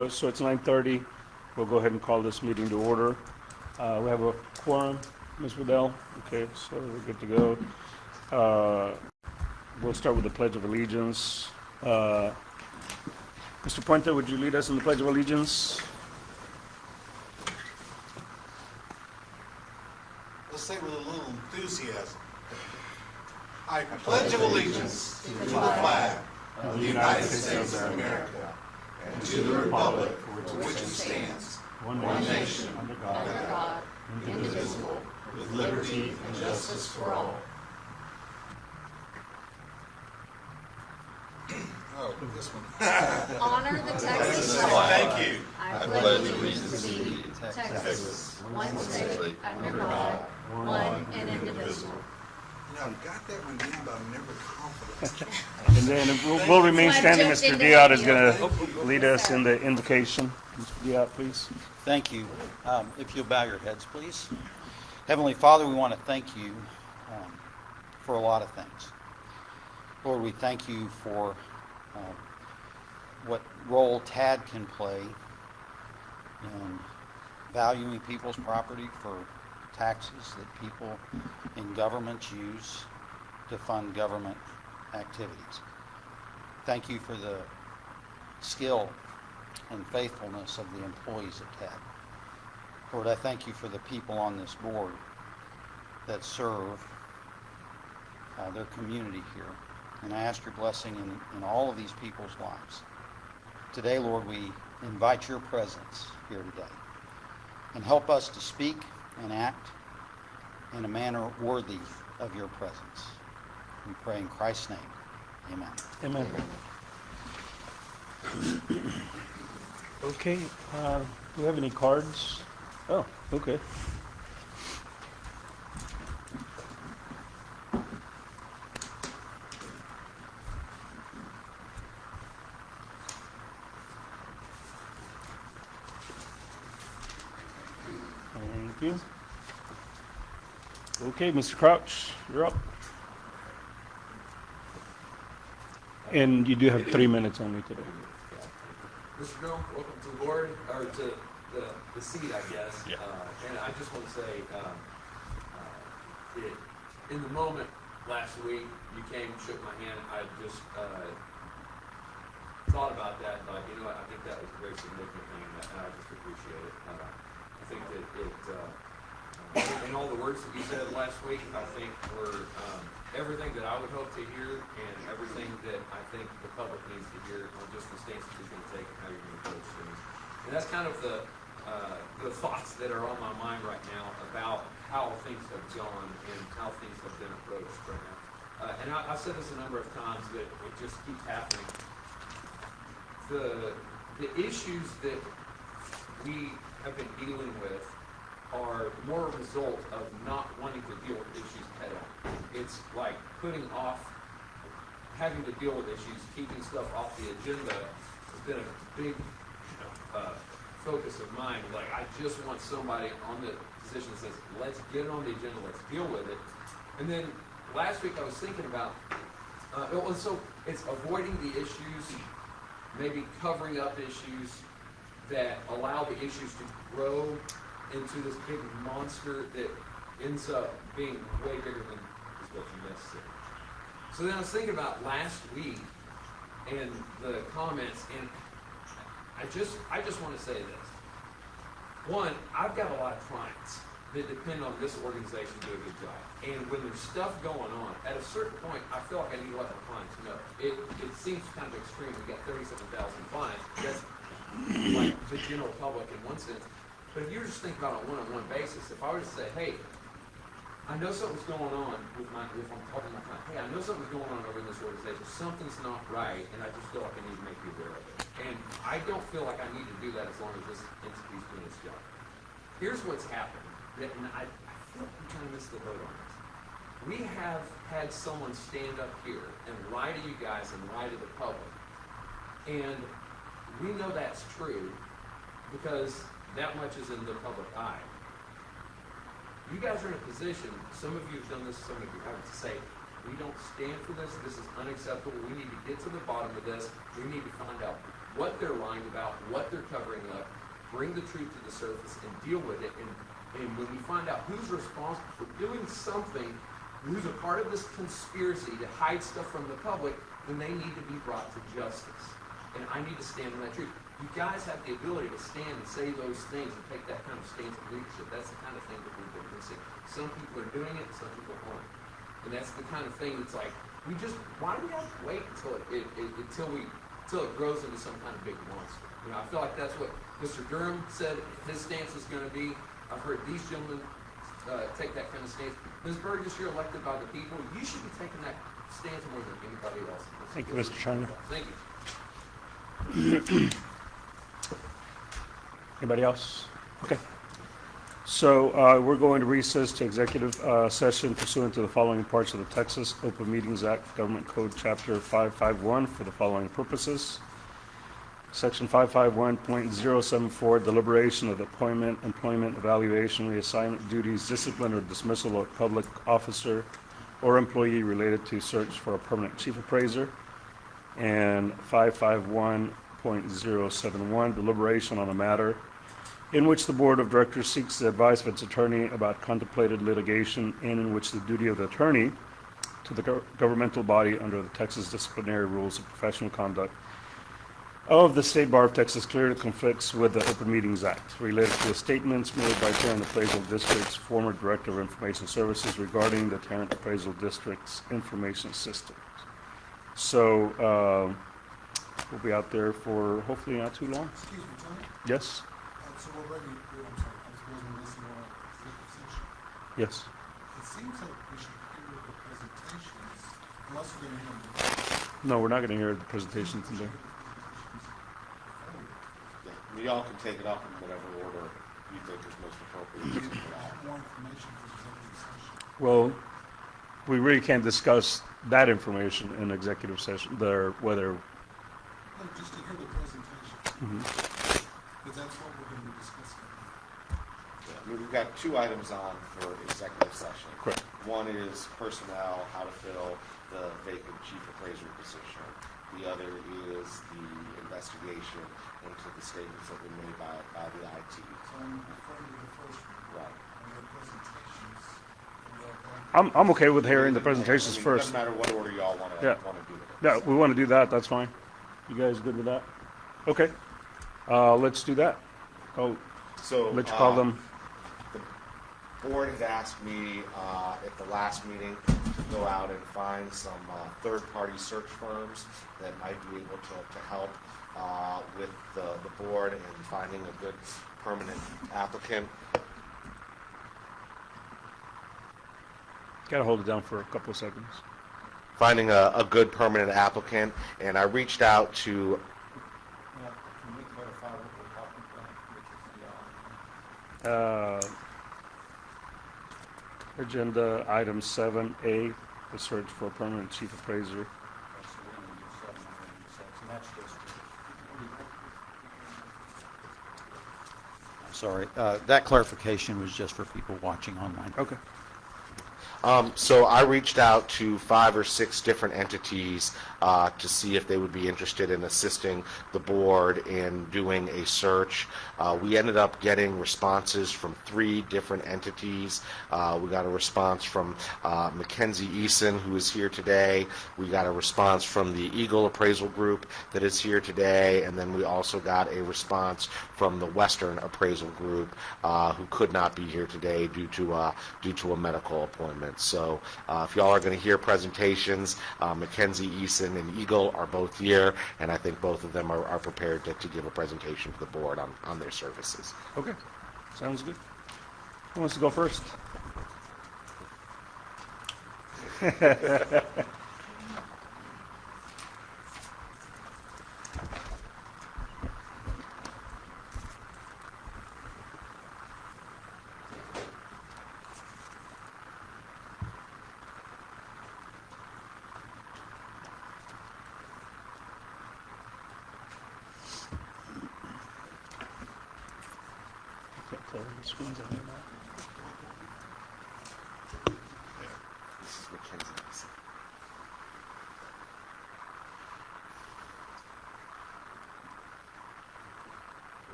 So it's 9:30. We'll go ahead and call this meeting to order. We have a quorum, Ms. Waddell. Okay, so we're good to go. We'll start with the Pledge of Allegiance. Mr. Puente, would you lead us in the Pledge of Allegiance? Let's say with a little enthusiasm. I pledge allegiance to the flag of the United States of America and to the republic for which it stands, one nation, under God, indivisible, with liberty and justice for all. Oh, this one. Honor the Texas flag. Thank you. I pledge allegiance to thee, Texas, one state, under God, one and indivisible. You know, I got that one down, but I'm never confident. And then we'll remain standing. Mr. Diot is going to lead us in the invocation. Mr. Diot, please. Thank you. If you'll bow your heads, please. Heavenly Father, we want to thank you for a lot of things. Lord, we thank you for what role TAD can play in valuing people's property for taxes that people in government use to fund government activities. Thank you for the skill and faithfulness of the employees at TAD. Lord, I thank you for the people on this board that serve their community here. And I ask your blessing in all of these people's lives. Today, Lord, we invite your presence here today. And help us to speak and act in a manner worthy of your presence. We pray in Christ's name. Amen. Amen. Okay, do we have any cards? Oh, okay. Thank you. Okay, Mr. Crouch, you're up. And you do have 3 minutes only today. Mr. Jones, welcome to the board, or to the seat, I guess. Yeah. And I just want to say, in the moment last week, you came, shook my hand, I just thought about that, and thought, you know what, I think that was a very significant thing, and I just appreciate it. I think that in all the words that you said last week, I think were everything that I would hope to hear, and everything that I think the public needs to hear on just the stance that you're going to take and how you're going to approach things. And that's kind of the thoughts that are on my mind right now about how things have gone and how things have been approached right now. And I've said this a number of times, that it just keeps happening. The issues that we have been dealing with are more a result of not wanting to deal with issues head on. It's like putting off having to deal with issues, keeping stuff off the agenda has been a big focus of mine. Like, I just want somebody on the position that says, let's get it on the agenda, let's deal with it. And then last week I was thinking about, so it's avoiding the issues, maybe covering up issues that allow the issues to grow into this big monster that ends up being way bigger than is what's necessary. So then I was thinking about last week and the comments, and I just want to say this. One, I've got a lot of clients that depend on this organization to do a good job. And when there's stuff going on, at a certain point, I feel like I need to let my clients know. It seems kind of extreme. We got 37,000 clients. That's like the general public in one sense. But if you were just thinking about it on a one-on-one basis, if I were to say, hey, I know something's going on if I'm talking to my client, hey, I know something's going on over in this organization, something's not right, and I just feel like I need to make you aware of it. And I don't feel like I need to do that as long as this entity's doing its job. Here's what's happened, and I feel like I'm trying to miss the boat on this. We have had someone stand up here and lie to you guys and lie to the public. And we know that's true because that much is in the public eye. You guys are in a position, some of you have done this, some of you haven't, to say, we don't stand for this, this is unacceptable, we need to get to the bottom of this, we need to find out what they're lying about, what they're covering up, bring the truth to the surface and deal with it, and when we find out who's responsible for doing something, who's a part of this conspiracy to hide stuff from the public, then they need to be brought to justice. And I need to stand on that truth. You guys have the ability to stand and say those things and take that kind of stance of leadership. That's the kind of thing that we've been missing. Some people are doing it, some people aren't. And that's the kind of thing that's like, why do we have to wait until it grows into some kind of big monster? You know, I feel like that's what Mr. Durham said his stance is going to be. I've heard these gentlemen take that kind of stance. Ms. Burgess, you're elected by the people. You should be taking that stance more than anybody else. Thank you, Mr. China. Thank you. Anybody else? Okay. So we're going to recess to executive session pursuant to the following parts of the Texas Open Meetings Act, Government Code Chapter 551 for the following purposes. Section 551.074, deliberation of appointment, employment, evaluation, reassignment duties, discipline, or dismissal of public officer or employee related to search for a permanent chief appraiser. And 551.071, deliberation on a matter in which the Board of Directors seeks the advice of its attorney about contemplated litigation and in which the duty of the attorney to the governmental body under the Texas Disciplinary Rules of Professional Conduct of the State Bar of Texas clearly conflicts with the Open Meetings Act related to the statements made by Tarrant Appraisal District's former Director of Information Services regarding the Tarrant Appraisal District's information systems. So we'll be out there for hopefully not too long. Excuse me, Tony? Yes? So we're ready, I'm sorry, I wasn't listening on executive session. Yes. It seems like we should hear the presentations, unless we're going to hear them. No, we're not going to hear the presentation today. We all can take it up in whatever order you think is most appropriate. More information for executive session. Well, we really can't discuss that information in executive session, whether, No, just to hear the presentation, because that's what we're going to be discussing. We've got two items on for executive session. Correct. One is personnel, how to fill the vacant chief appraiser position. The other is the investigation into the statements that were made by the IT. So I'm referring to the first one, Right. and the presentations. And I'm okay with hearing the presentations I mean, first. It doesn't matter what order you all want to Yeah. do it. Yeah, we want to do that, that's fine. You guys good with that? Okay, let's do that. Oh, So let's call them, The board had asked me at the last meeting to go out and find some third-party search firms that might be able to help with the board in finding a good permanent applicant. gotta hold it down for a couple of seconds. Finding a good permanent applicant, and I reached out to Can we clarify what we're talking about, which is the Agenda item 7A, the search for a permanent chief appraiser. and that's just. Sorry, that clarification was just for people watching online. Okay. So I reached out to 5 or 6 different entities to see if they would be interested in assisting the board in doing a search. We ended up getting responses from 3 different entities. We got a response from Mackenzie Eason, who is here today. We got a response from the Eagle Appraisal Group that is here today, and then we also got a response from the Western Appraisal Group, who could not be here today due to a medical appointment. So if y'all are going to hear presentations, Mackenzie Eason and Eagle are both here, and I think both of them are prepared to give a presentation to the board on their services. Okay, sounds good. Who wants to go first? Can't tell the screens on there now. This is Mackenzie Eason.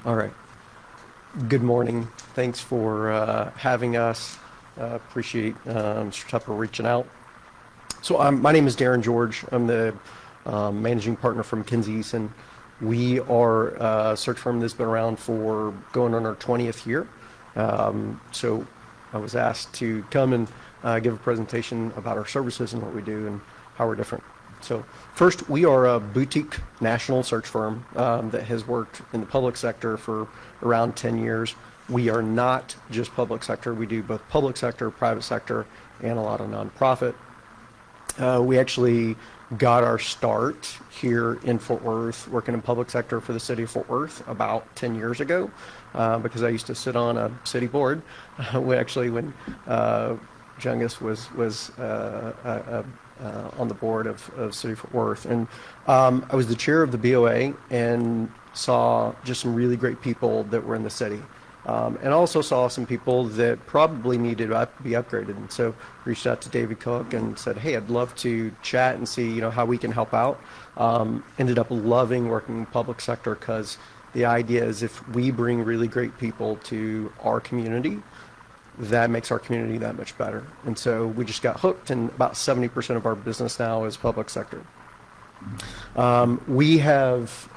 All right. Good morning. Thanks for having us. Appreciate Mr. Tupper reaching out. So my name is Darren George. I'm the managing partner from McKinsey Eason. We are a search firm that's been around for going on our 20th year. So I was asked to come and give a presentation about our services and what we do and how we're different. So first, we are a boutique national search firm that has worked in the public sector for around 10 years. We are not just public sector. We do both public sector, private sector, and a lot of nonprofit. We actually got our start here in Fort Worth, working in public sector for the city of Fort Worth about 10 years ago, because I used to sit on a city board. When Jungus was on the board of City of Fort Worth. And I was the chair of the BOA and saw just some really great people that were in the city. And also saw some people that probably needed to be upgraded. And so reached out to David Cook and said, hey, I'd love to chat and see, how we can help out. Ended up loving working in public sector because the idea is if we bring really great people to our community, that makes our community that much better. And so we just got hooked, and about 70% of our business now is public sector. We have,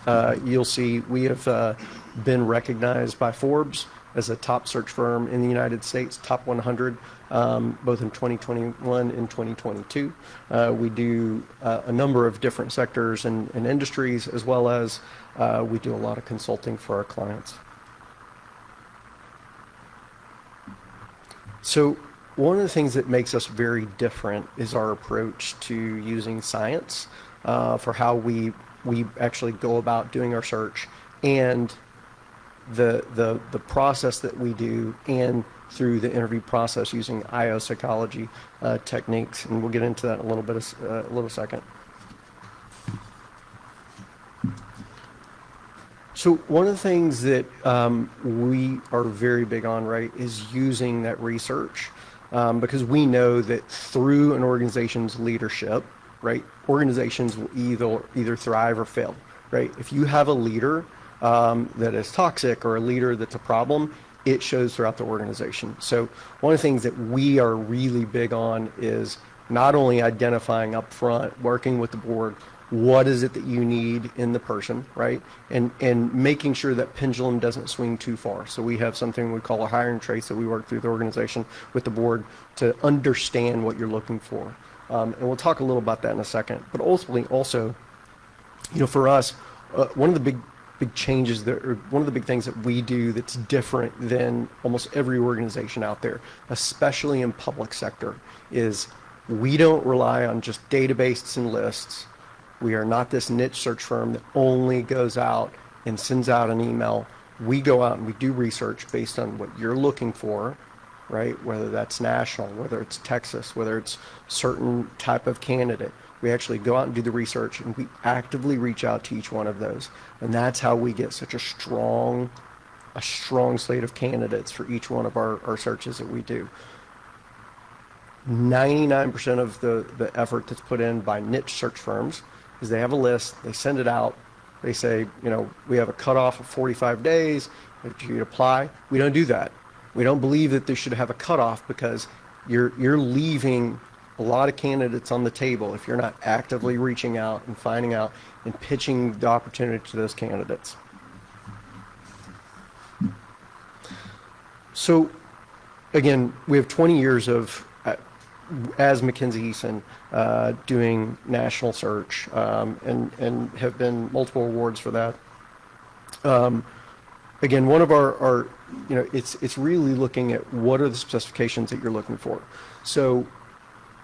you'll see, we have been recognized by Forbes as a top search firm in the United States, top 100, both in 2021 and 2022. We do a number of different sectors and industries, as well as we do a lot of consulting for our clients. So one of the things that makes us very different is our approach to using science for how we actually go about doing our search, and the process that we do, and through the interview process using IO psychology techniques, and we'll get into that in a little second. So one of the things that we are very big on, right, is using that research, because we know that through an organization's leadership, right, organizations will either thrive or fail, right? If you have a leader that is toxic or a leader that's a problem, it shows throughout the organization. So one of the things that we are really big on is not only identifying up front, working with the board, what is it that you need in the person, right? And making sure that pendulum doesn't swing too far. So we have something we call a hiring trace that we work through the organization with the board to understand what you're looking for. And we'll talk a little about that in a second. But ultimately also, for us, one of the big changes or one of the big things that we do that's different than almost every organization out there, especially in public sector, is we don't rely on just databases and lists. We are not this niche search firm that only goes out and sends out an email. We go out and we do research based on what you're looking for, right? Whether that's national, whether it's Texas, whether it's certain type of candidate. We actually go out and do the research, and we actively reach out to each one of those. And that's how we get such a strong slate of candidates for each one of our searches that we do. 99% of the effort that's put in by niche search firms is they have a list, they send it out, they say, we have a cutoff of 45 days, if you apply. We don't do that. We don't believe that they should have a cutoff, because you're leaving a lot of candidates on the table if you're not actively reaching out and finding out and pitching the opportunity to those candidates. So again, we have 20 years of as McKinsey Eason, doing national search, and have been multiple awards for that. Again, one of our it's really looking at what are the specifications that you're looking for. So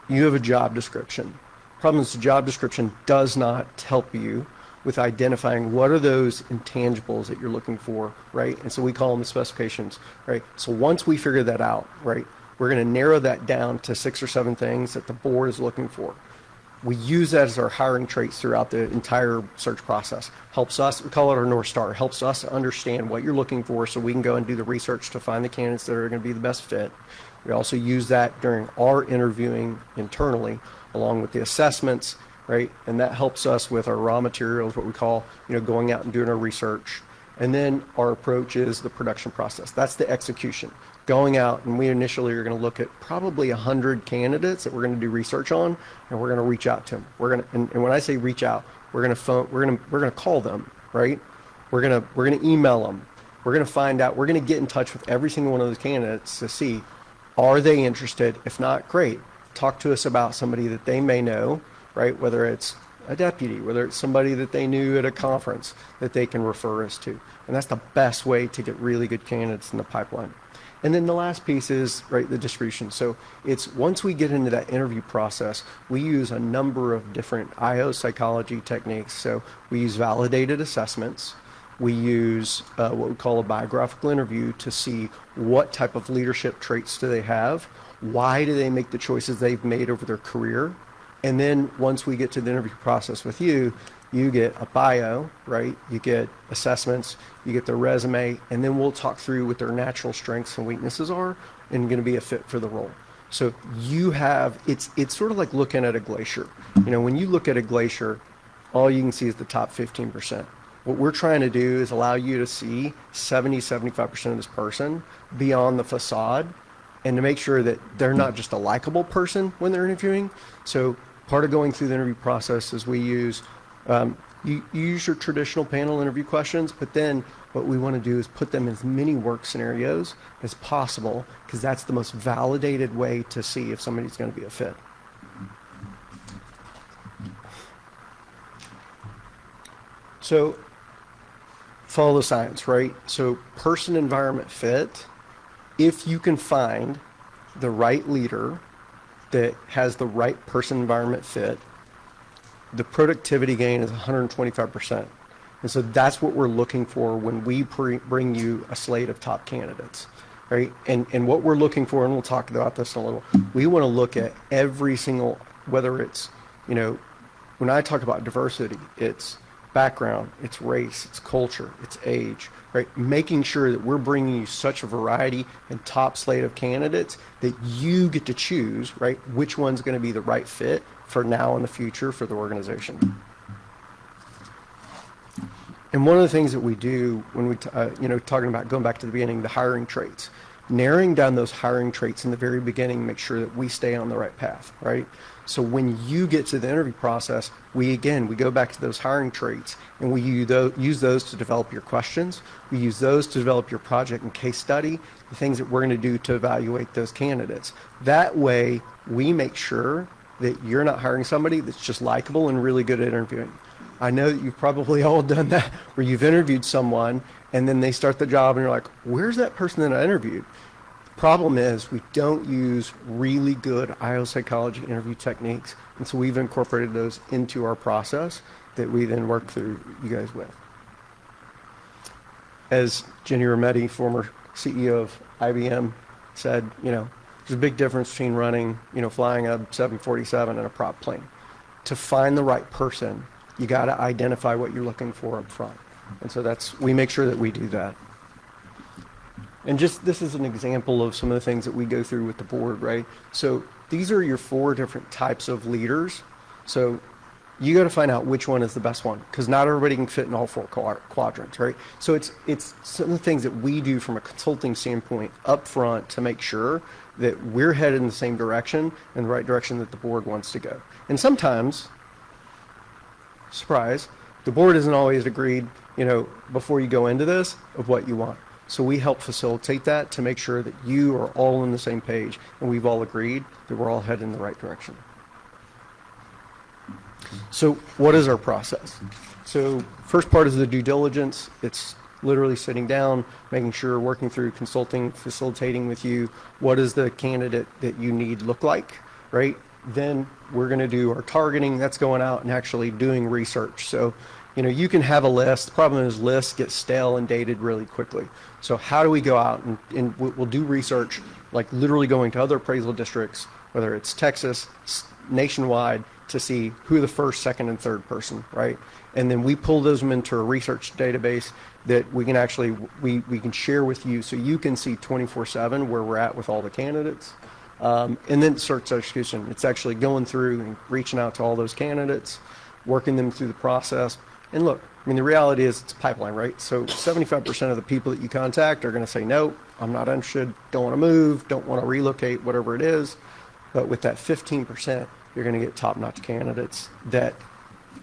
you have a job description. Problem is, the job description does not help you with identifying what are those intangibles that you're looking for, right? And so we call them the specifications, right? So once we figure that out, right, we're going to narrow that down to 6 or 7 things that the board is looking for. We use that as our hiring traits throughout the entire search process. Helps us, we call it our North Star, helps us understand what you're looking for so we can go and do the research to find the candidates that are going to be the best fit. We also use that during our interviewing internally, along with the assessments, right? And that helps us with our raw materials, what we call, going out and doing our research. And then our approach is the production process. That's the execution. Going out, and we initially are going to look at probably 100 candidates that we're going to do research on, and we're going to reach out to them. We're going to, and when I say reach out, we're going to phone, we're going to call them, right? We're going to email them. We're going to find out. We're going to get in touch with every single one of those candidates to see, are they interested? If not, great. Talk to us about somebody that they may know, right? Whether it's a deputy, whether it's somebody that they knew at a conference that they can refer us to. And that's the best way to get really good candidates in the pipeline. And then the last piece is, right, the distribution. So it's once we get into that interview process, we use a number of different IO psychology techniques. So we use validated assessments. We use what we call a biographical interview to see what type of leadership traits do they have, why do they make the choices they've made over their career. And then once we get to the interview process with you, you get a bio, right? You get assessments, you get their resume, and then we'll talk through what their natural strengths and weaknesses are and going to be a fit for the role. So you have, it's sort of like looking at a glacier. You know, when you look at a glacier, all you can see is the top 15%. What we're trying to do is allow you to see 75% of this person beyond the facade and to make sure that they're not just a likable person when they're interviewing. So part of going through the interview process is we use, you use your traditional panel interview questions, but then what we want to do is put them in as many work scenarios as possible, because that's the most validated way to see if somebody's going to be a fit. So follow the science, right? So person environment fit, if you can find the right leader that has the right person environment fit, the productivity gain is 125%. And so that's what we're looking for when we bring you a slate of top candidates, right? And what we're looking for, and we'll talk about this in a little, we want to look at every single, whether it's, you know, when I talk about diversity, it's background, it's race, it's culture, it's age, right? Making sure that we're bringing you such a variety and top slate of candidates that you get to choose, right, which one's going to be the right fit for now and the future for the organization. And one of the things that we do when we, you know, talking about going back to the beginning, the hiring traits, narrowing down those hiring traits in the very beginning, make sure that we stay on the right path, right? So when you get to the interview process, we go back to those hiring traits and we use those to develop your questions. We use those to develop your project and case study, the things that we're going to do to evaluate those candidates. That way, we make sure that you're not hiring somebody that's just likable and really good at interviewing. I know that you've probably all done that, where you've interviewed someone and then they start the job and you're like, where's that person that I interviewed? Problem is we don't use really good IO psychology interview techniques, and so we've incorporated those into our process that we then work through you guys with. As Ginny Rometty, former CEO of IBM, said, you know, there's a big difference between running, you know, flying a 747 and a prop plane. To find the right person, you got to identify what you're looking for up front, and so we make sure that we do that. And just this is an example of some of the things that we go through with the board, right? So these are your 4 different types of leaders. So you got to find out which one is the best one, because not everybody can fit in all 4 quadrants, right? So it's some of the things that we do from a consulting standpoint up front to make sure that we're headed in the same direction, in the right direction that the board wants to go. And sometimes, surprise, the board isn't always agreed, you know, before you go into this, of what you want. So we help facilitate that to make sure that you are all on the same page and we've all agreed that we're all headed in the right direction. So what is our process? So first part is the due diligence. It's literally sitting down, making sure, working through consulting, facilitating with you, what does the candidate that you need look like, right? Then we're going to do our targeting. That's going out and actually doing research. So, you know, you can have a list. The problem is lists get stale and dated really quickly. So how do we go out and we'll do research, like literally going to other appraisal districts, whether it's Texas, nationwide, to see who the first, second, and third person, right? And then we pull those into a research database that we can actually, we can share with you so you can see 24/7 where we're at with all the candidates. And then search execution. It's actually going through and reaching out to all those candidates, working them through the process. And look, I mean, the reality is it's a pipeline, right? So 75% of the people that you contact are going to say, no, I'm not interested, don't want to move, don't want to relocate, whatever it is. But with that 15%, you're going to get top-notch candidates that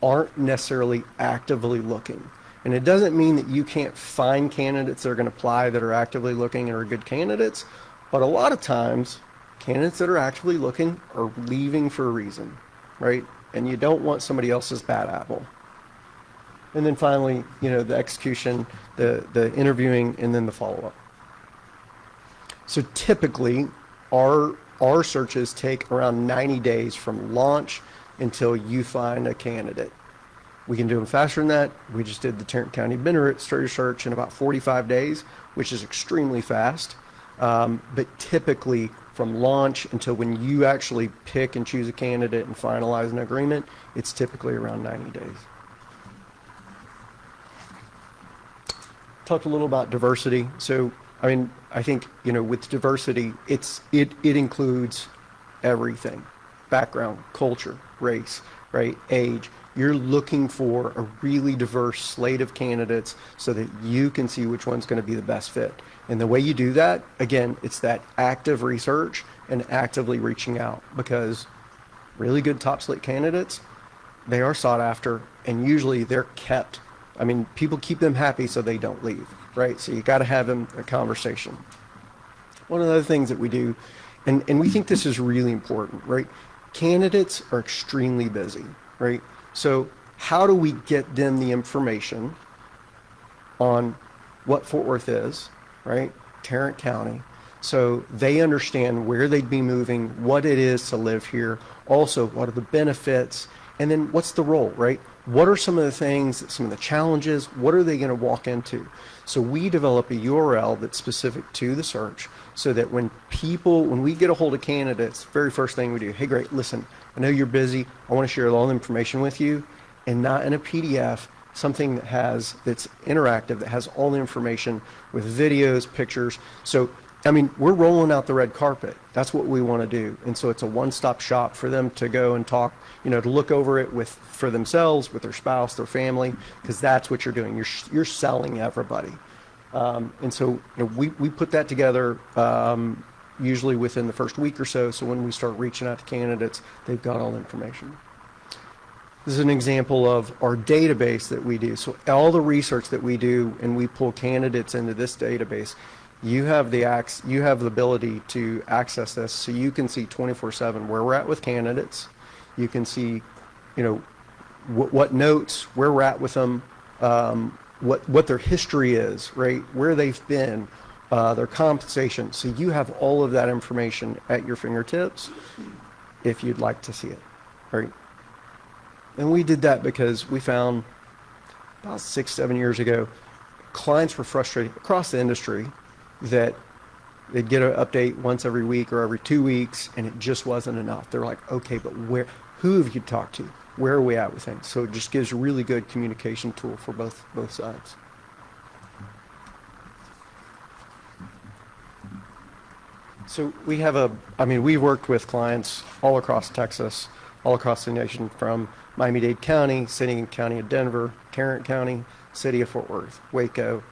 aren't necessarily actively looking. And it doesn't mean that you can't find candidates that are going to apply that are actively looking and are good candidates, but a lot of times, candidates that are actively looking are leaving for a reason, right? And you don't want somebody else's bad apple. And then finally, the execution, the interviewing, and then the follow-up. So typically, our searches take around 90 days from launch until you find a candidate. We can do them faster than that. We just did the Tarrant County Administrator search in about 45 days, which is extremely fast. But typically, from launch until when you actually pick and choose a candidate and finalize an agreement, it's typically around 90 days. Talked a little about diversity. So, I think, with diversity, it includes everything: background, culture, race, right, age. You're looking for a really diverse slate of candidates so that you can see which one's going to be the best fit. And the way you do that, again, it's that active research and actively reaching out, because really good top slate candidates, they are sought after, and usually they're kept. People keep them happy so they don't leave, right? So you got to have them a conversation. One of the other things that we do, and we think this is really important, right? Candidates are extremely busy, right? So how do we get them the information on what Fort Worth is, right? Tarrant County, so they understand where they'd be moving, what it is to live here, also what are the benefits, and then what's the role, right? What are some of the things, some of the challenges, what are they going to walk into? So we develop a URL that's specific to the search, so that when we get a hold of candidates, very first thing we do, hey, great, listen, I know you're busy, I want to share all the information with you, and not in a PDF, something that's interactive, that has all the information with videos, pictures. So, we're rolling out the red carpet. That's what we want to do. And so it's a one-stop shop for them to go and talk, to look over it for themselves, with their spouse, their family, because that's what you're doing. You're selling everybody. And so we put that together usually within the first week or so. So when we start reaching out to candidates, they've got all the information. This is an example of our database that we do. So all the research that we do, and we pull candidates into this database, you have the ability to access this, so you can see 24/7 where we're at with candidates. You can see, what notes, where we're at with them, what their history is, right? Where they've been, their compensation. So you have all of that information at your fingertips if you'd like to see it, right? And we did that because we found about 6-7 years ago, clients were frustrated across the industry that they'd get an update once every week or every 2 weeks, and it just wasn't enough. They're like, okay, but who have you talked to? Where are we at with things? So it just gives a really good communication tool for both sides. So we've worked with clients all across Texas, all across the nation, from Miami-Dade County, City and County of Denver, Tarrant County, City of Fort Worth, Waco,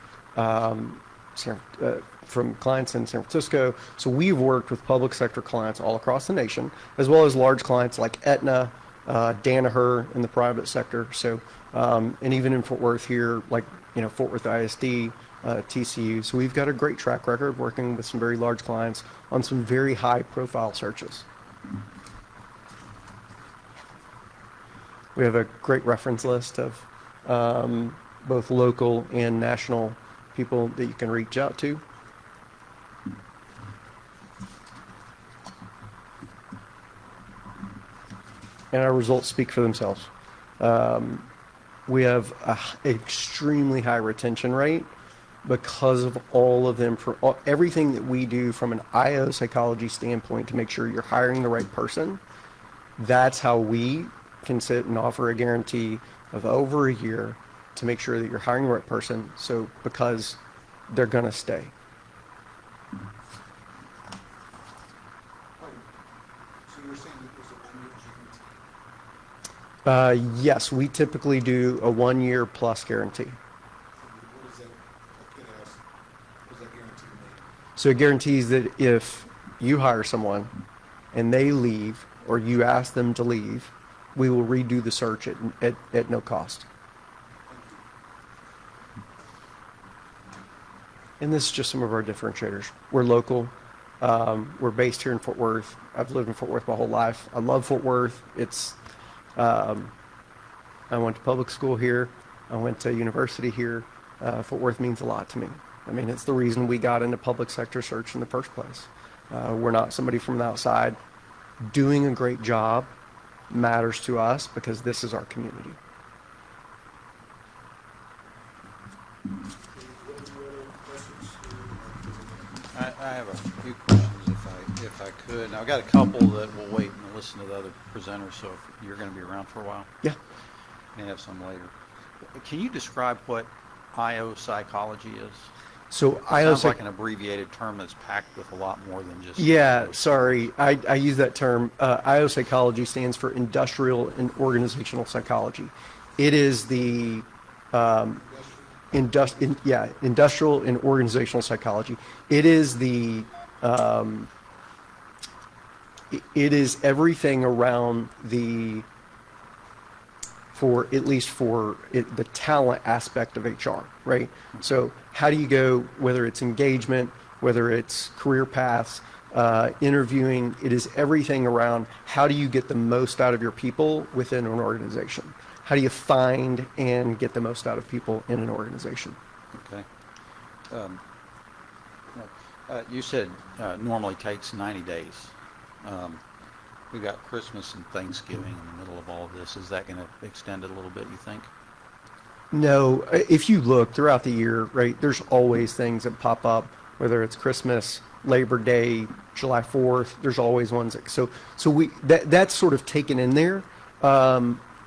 from clients in San Francisco. So we've worked with public sector clients all across the nation, as well as large clients like Aetna, Danaher in the private sector. So, and even in Fort Worth here, like, Fort Worth ISD, TCU. So we've got a great track record working with some very large clients on some very high profile searches. We have a great reference list of both local and national people that you can reach out to. And our results speak for themselves. We have an extremely high retention rate because of all of them, for everything that we do from an IO psychology standpoint to make sure you're hiring the right person. That's how we can sit and offer a guarantee of over a year to make sure that you're hiring the right person, so because they're going to stay. So you're saying that there's a Yes, we typically do a 1-year plus guarantee. What does that, I could ask, what does that guarantee mean? So it guarantees that if you hire someone and they leave, or you ask them to leave, we will redo the search at no cost. And this is just some of our differentiators. We're local. We're based here in Fort Worth. I've lived in Fort Worth my whole life. I love Fort Worth. I went to public school here. I went to university here. Fort Worth means a lot to me. I mean, it's the reason we got into public sector search in the first place. We're not somebody from the outside. Doing a great job matters to us because this is our community. I have a few questions if I could. Now, I've got a couple that will wait and listen to the other presenters, so if you're going to be around for a while, Yeah. may have some later. Can you describe what IO psychology is? So IO Sounds like an abbreviated term that's packed with a lot more than just. Yeah, sorry. I use that term. IO psychology stands for industrial and organizational psychology. It is the industrial and organizational psychology. It is the it is everything around the the talent aspect of HR, right? So how do you go, whether it's engagement, whether it's career paths, interviewing, it is everything around how do you get the most out of your people within an organization? How do you find and get the most out of people in an organization? Okay. You said normally takes 90 days. We've got Christmas and Thanksgiving in the middle of all of this. Is that going to extend it a little bit, you think? No, if you look throughout the year, right, there's always things that pop up, whether it's Christmas, Labor Day, July 4th, there's always ones that, that's sort of taken in there. I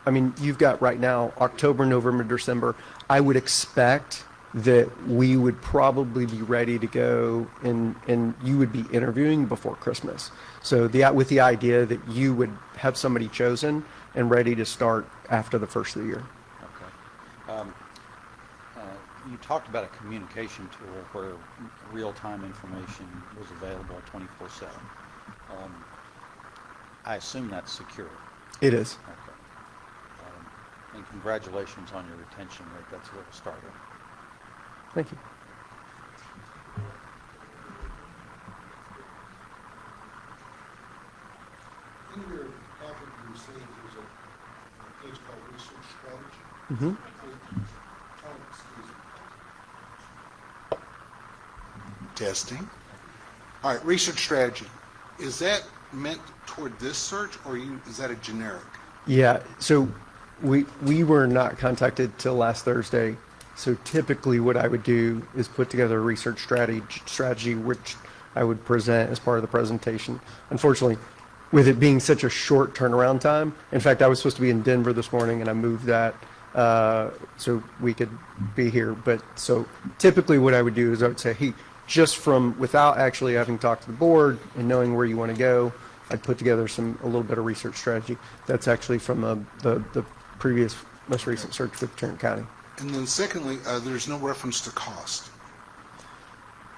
mean, you've got right now, October, November, December. I would expect that we would probably be ready to go and you would be interviewing before Christmas. So with the idea that you would have somebody chosen and ready to start after the first of the year. Okay. You talked about a communication tool where real-time information was available 24/7. I assume that's secure. It is. Okay. And congratulations on your retention rate. That's a little startling. Thank you. In your packet you received, there's a page called Research Strategy. Mm-hmm. Testing. All right, research strategy. Is that meant toward this search, or is that a generic? Yeah, so we were not contacted till last Thursday. So typically what I would do is put together a research strategy which I would present as part of the presentation. Unfortunately, with it being such a short turnaround time, in fact, I was supposed to be in Denver this morning and I moved that so we could be here. But so typically what I would do is I would say, hey, just from without actually having talked to the board and knowing where you want to go, I'd put together a little bit of research strategy. That's actually from the previous, most recent search with Tarrant County. And then secondly, there's no reference to cost.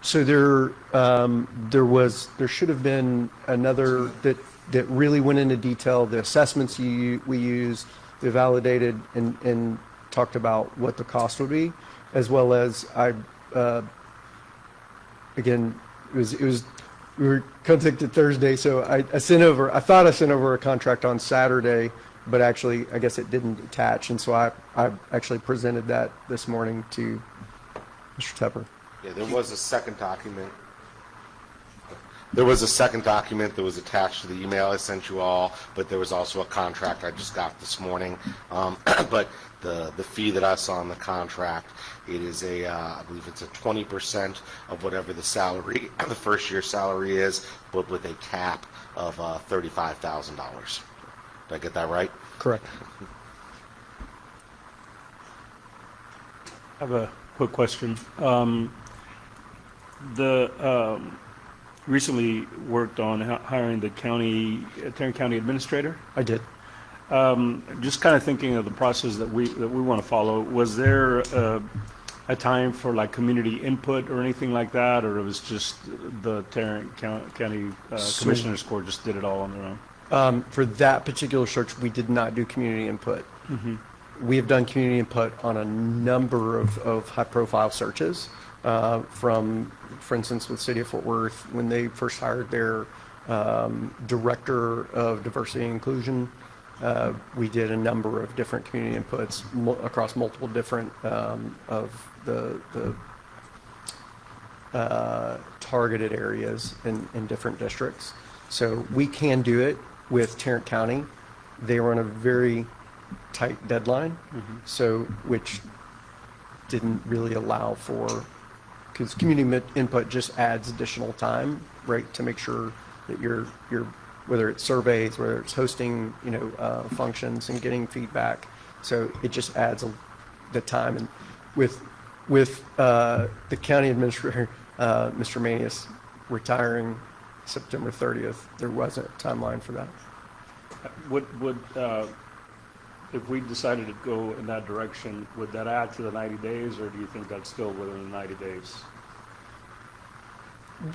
So there should have been another that really went into detail, the assessments we used, they validated and talked about what the cost would be, as well as again, we were contacted Thursday, so I thought I sent over a contract on Saturday, but actually I guess it didn't attach, and so I actually presented that this morning to Mr. Tepper. Yeah, there was a second document. There was a second document that was attached to the email I sent you all, but there was also a contract I just got this morning. But the fee that I saw in the contract, it is I believe it's a 20% of whatever the salary, the first year salary is, but with a cap of $35,000. Did I get that right? Correct. I have a quick question. Recently worked on hiring the Tarrant County administrator. I did. Just kind of thinking of the process that we want to follow, was there a time for like community input or anything like that, or it was just the Tarrant County Commissioners Court just did it all on their own? For that particular search, we did not do community input. We have done community input on a number of high-profile searches, from, for instance, with City of Fort Worth, when they first hired their Director of Diversity and Inclusion. We did a number of different community inputs across multiple different of the targeted areas in different districts. So we can do it with Tarrant County. They were on a very tight deadline, so which didn't really allow for, because community input just adds additional time, right, to make sure that you're whether it's surveys, whether it's hosting, functions and getting feedback. So it just adds the time. And with the county administrator, Mr. Manius, retiring September 30th, there wasn't a timeline for that. Would if we decided to go in that direction, would that add to the 90 days, or do you think that's still within the 90 days?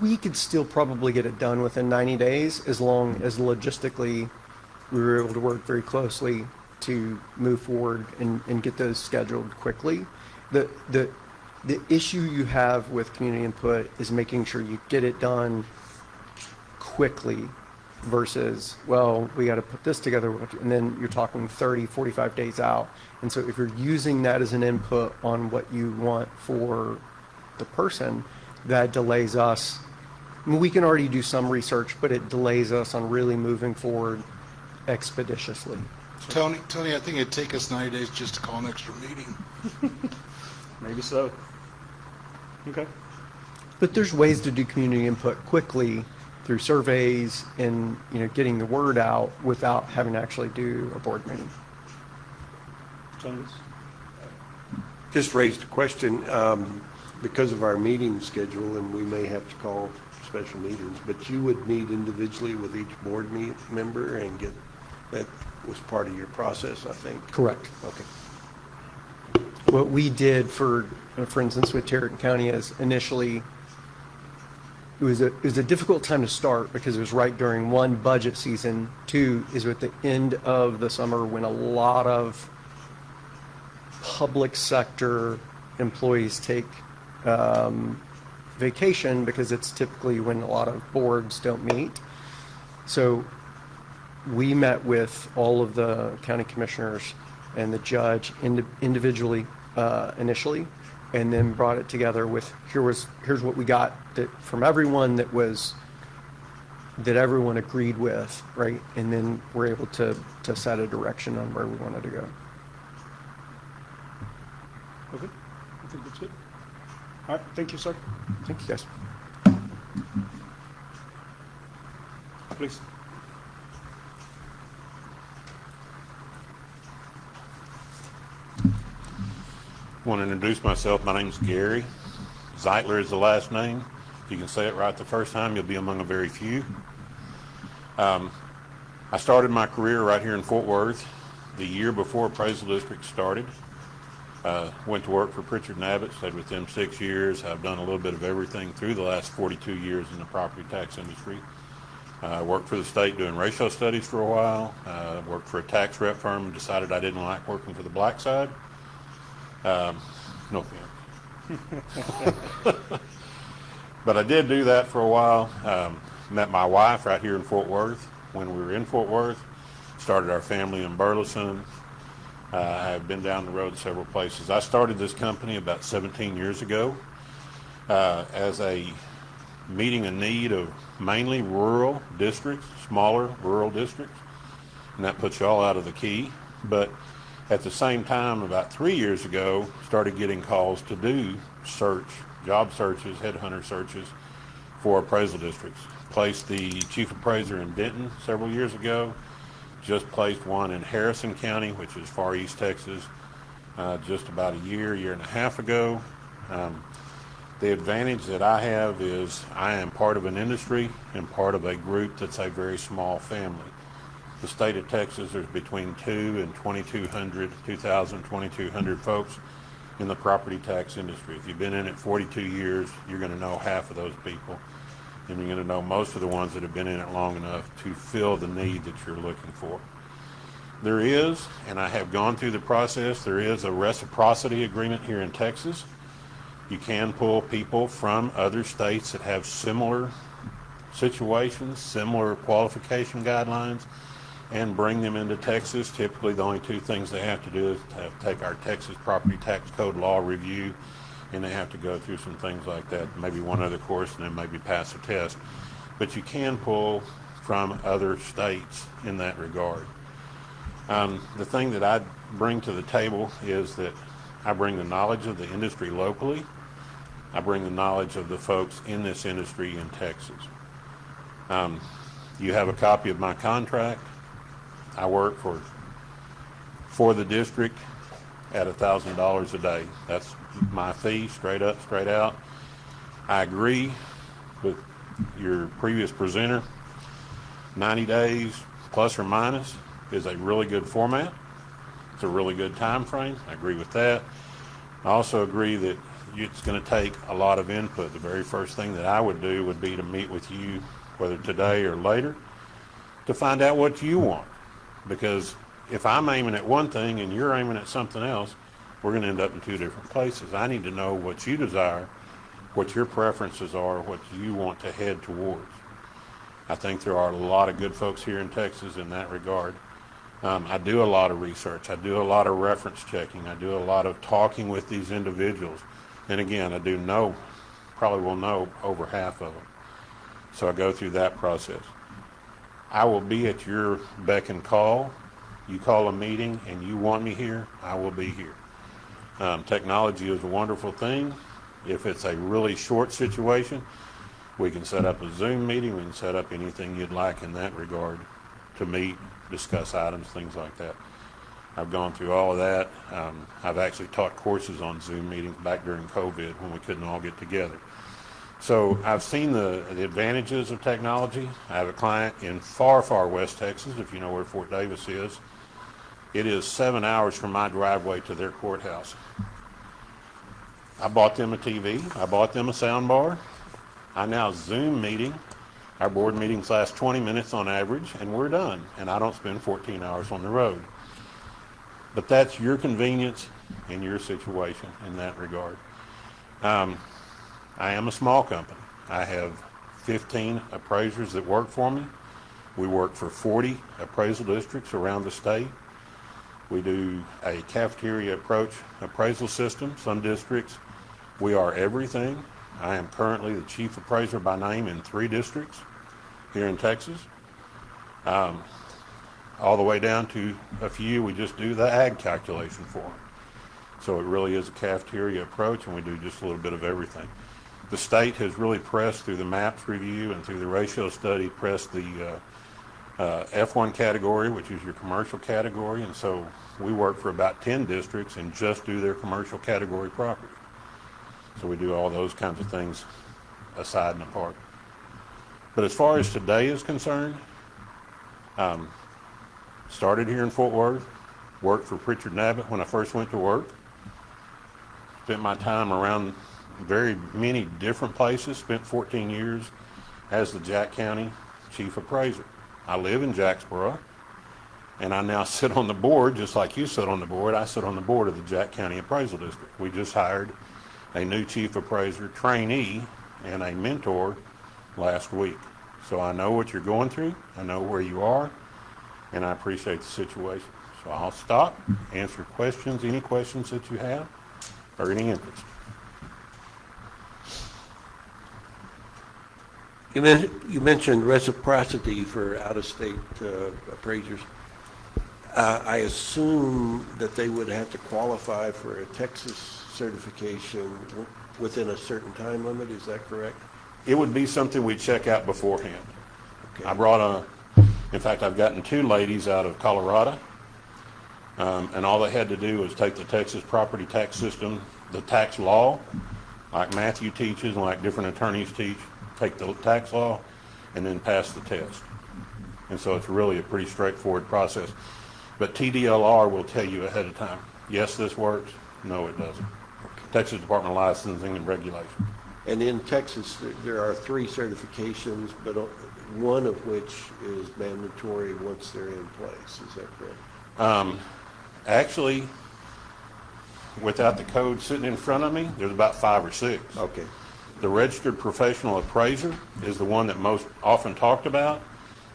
We could still probably get it done within 90 days, as long as logistically we were able to work very closely to move forward and get those scheduled quickly. The issue you have with community input is making sure you get it done quickly versus, well, we got to put this together, and then you're talking 30, 45 days out. And so if you're using that as an input on what you want for the person, that delays us. I mean, we can already do some research, but it delays us on really moving forward expeditiously. Tony, I think it'd take us 90 days just to call an extra meeting. Maybe so. Okay. But there's ways to do community input quickly through surveys and, getting the word out without having to actually do a board meeting. Chungus? Just raised a question, because of our meeting schedule, and we may have to call special meetings, but you would meet individually with each board member and get, that was part of your process, I think? Correct. Okay. What we did for instance, with Tarrant County is initially, it was a difficult time to start because it was right during one, budget season. Two is at the end of the summer when a lot of public sector employees take vacation, because it's typically when a lot of boards don't meet. So we met with all of the county commissioners and the judge individually initially, and then brought it together with here's what we got from everyone that everyone agreed with, right? And then we're able to set a direction on where we wanted to go. Okay. I think that's it. All right. Thank you, sir. Thank you, guys. Please. I want to introduce myself. My name's Gary. Zeitler is the last name. If you can say it right the first time, you'll be among a very few. I started my career right here in Fort Worth the year before Appraisal District started. Went to work for Pritchard & Abbott, stayed with them 6 years. I've done a little bit of everything through the last 42 years in the property tax industry. Worked for the state doing ratio studies for a while. Worked for a tax rep firm and decided I didn't like working for the black side. No offense. But I did do that for a while. Met my wife right here in Fort Worth when we were in Fort Worth. Started our family in Burleson. I've been down the road several places. I started this company about 17 years ago as a meeting a need of mainly rural districts, smaller rural districts, and that puts you all out of the key. But at the same time, about 3 years ago, started getting calls to do job searches, headhunter searches for appraisal districts. Placed the chief appraiser in Denton several years ago. Just placed one in Harrison County, which is far east Texas, just about a year and a half ago. The advantage that I have is I am part of an industry and part of a group that's a very small family. The state of Texas, there's between 2,200 folks in the property tax industry. If you've been in it 42 years, you're going to know half of those people, and you're going to know most of the ones that have been in it long enough to fill the need that you're looking for. There is, and I have gone through the process, there is a reciprocity agreement here in Texas. You can pull people from other states that have similar situations, similar qualification guidelines, and bring them into Texas. Typically, the only two things they have to do is take our Texas Property Tax Code law review, and they have to go through some things like that, maybe one other course, and then maybe pass a test. But you can pull from other states in that regard. The thing that I bring to the table is that I bring the knowledge of the industry locally. I bring the knowledge of the folks in this industry in Texas. You have a copy of my contract. I work for the district at $1,000 a day. That's my fee, straight up, straight out. I agree with your previous presenter. 90 days plus or minus is a really good format. It's a really good time frame. I agree with that. I also agree that it's going to take a lot of input. The very first thing that I would do would be to meet with you, whether today or later, to find out what you want. Because if I'm aiming at one thing and you're aiming at something else, we're going to end up in two different places. I need to know what you desire, what your preferences are, what you want to head towards. I think there are a lot of good folks here in Texas in that regard. I do a lot of research. I do a lot of reference checking. I do a lot of talking with these individuals. And again, I do know, probably will know over half of them. So I go through that process. I will be at your beck and call. You call a meeting and you want me here, I will be here. Technology is a wonderful thing. If it's a really short situation, we can set up a Zoom meeting. We can set up anything you'd like in that regard to meet, discuss items, things like that. I've gone through all of that. I've actually taught courses on Zoom meetings back during COVID when we couldn't all get together. So I've seen the advantages of technology. I have a client in far, far West Texas, if you know where Fort Davis is. It is 7 hours from my driveway to their courthouse. I bought them a TV. I bought them a sound bar. I now Zoom meeting. Our board meetings last 20 minutes on average, and we're done. And I don't spend 14 hours on the road. But that's your convenience and your situation in that regard. I am a small company. I have 15 appraisers that work for me. We work for 40 appraisal districts around the state. We do a cafeteria approach appraisal system. Some districts, we are everything. I am currently the chief appraiser by name in 3 districts here in Texas. All the way down to a few, we just do the ag calculation for them. So it really is a cafeteria approach, and we do just a little bit of everything. The state has really pressed through the MAPS review and through the ratio study, pressed the F1 category, which is your commercial category, and so we work for about 10 districts and just do their commercial category property. So we do all those kinds of things aside and apart. But as far as today is concerned, started here in Fort Worth, worked for Pritchard Nabbit when I first went to work, spent my time around very many different places, spent 14 years as the Jack County Chief Appraiser. I live in Jacksboro, and I now sit on the board, just like you sit on the board. I sit on the board of the Jack County Appraisal District. We just hired a new Chief Appraiser trainee and a mentor last week. So I know what you're going through, I know where you are, and I appreciate the situation. So I'll stop, answer questions, any questions that you have, or any interest. You mentioned reciprocity for out-of-state appraisers. I assume that they would have to qualify for a Texas certification within a certain time limit, is that correct? It would be something we check out beforehand. Okay. I brought in fact, I've gotten 2 ladies out of Colorado, and all they had to do was take the Texas property tax system, the tax law, like Matthew teaches and like different attorneys teach, take the tax law, and then pass the test. And so it's really a pretty straightforward process. But TDLR will tell you ahead of time, yes, this works, no, it doesn't. Texas Department of Licensing and Regulation. And in Texas, there are 3 certifications, but one of which is mandatory once they're in place. Is that correct? Actually, without the code sitting in front of me, there's about 5 or 6. Okay. The registered professional appraiser is the one that most often talked about.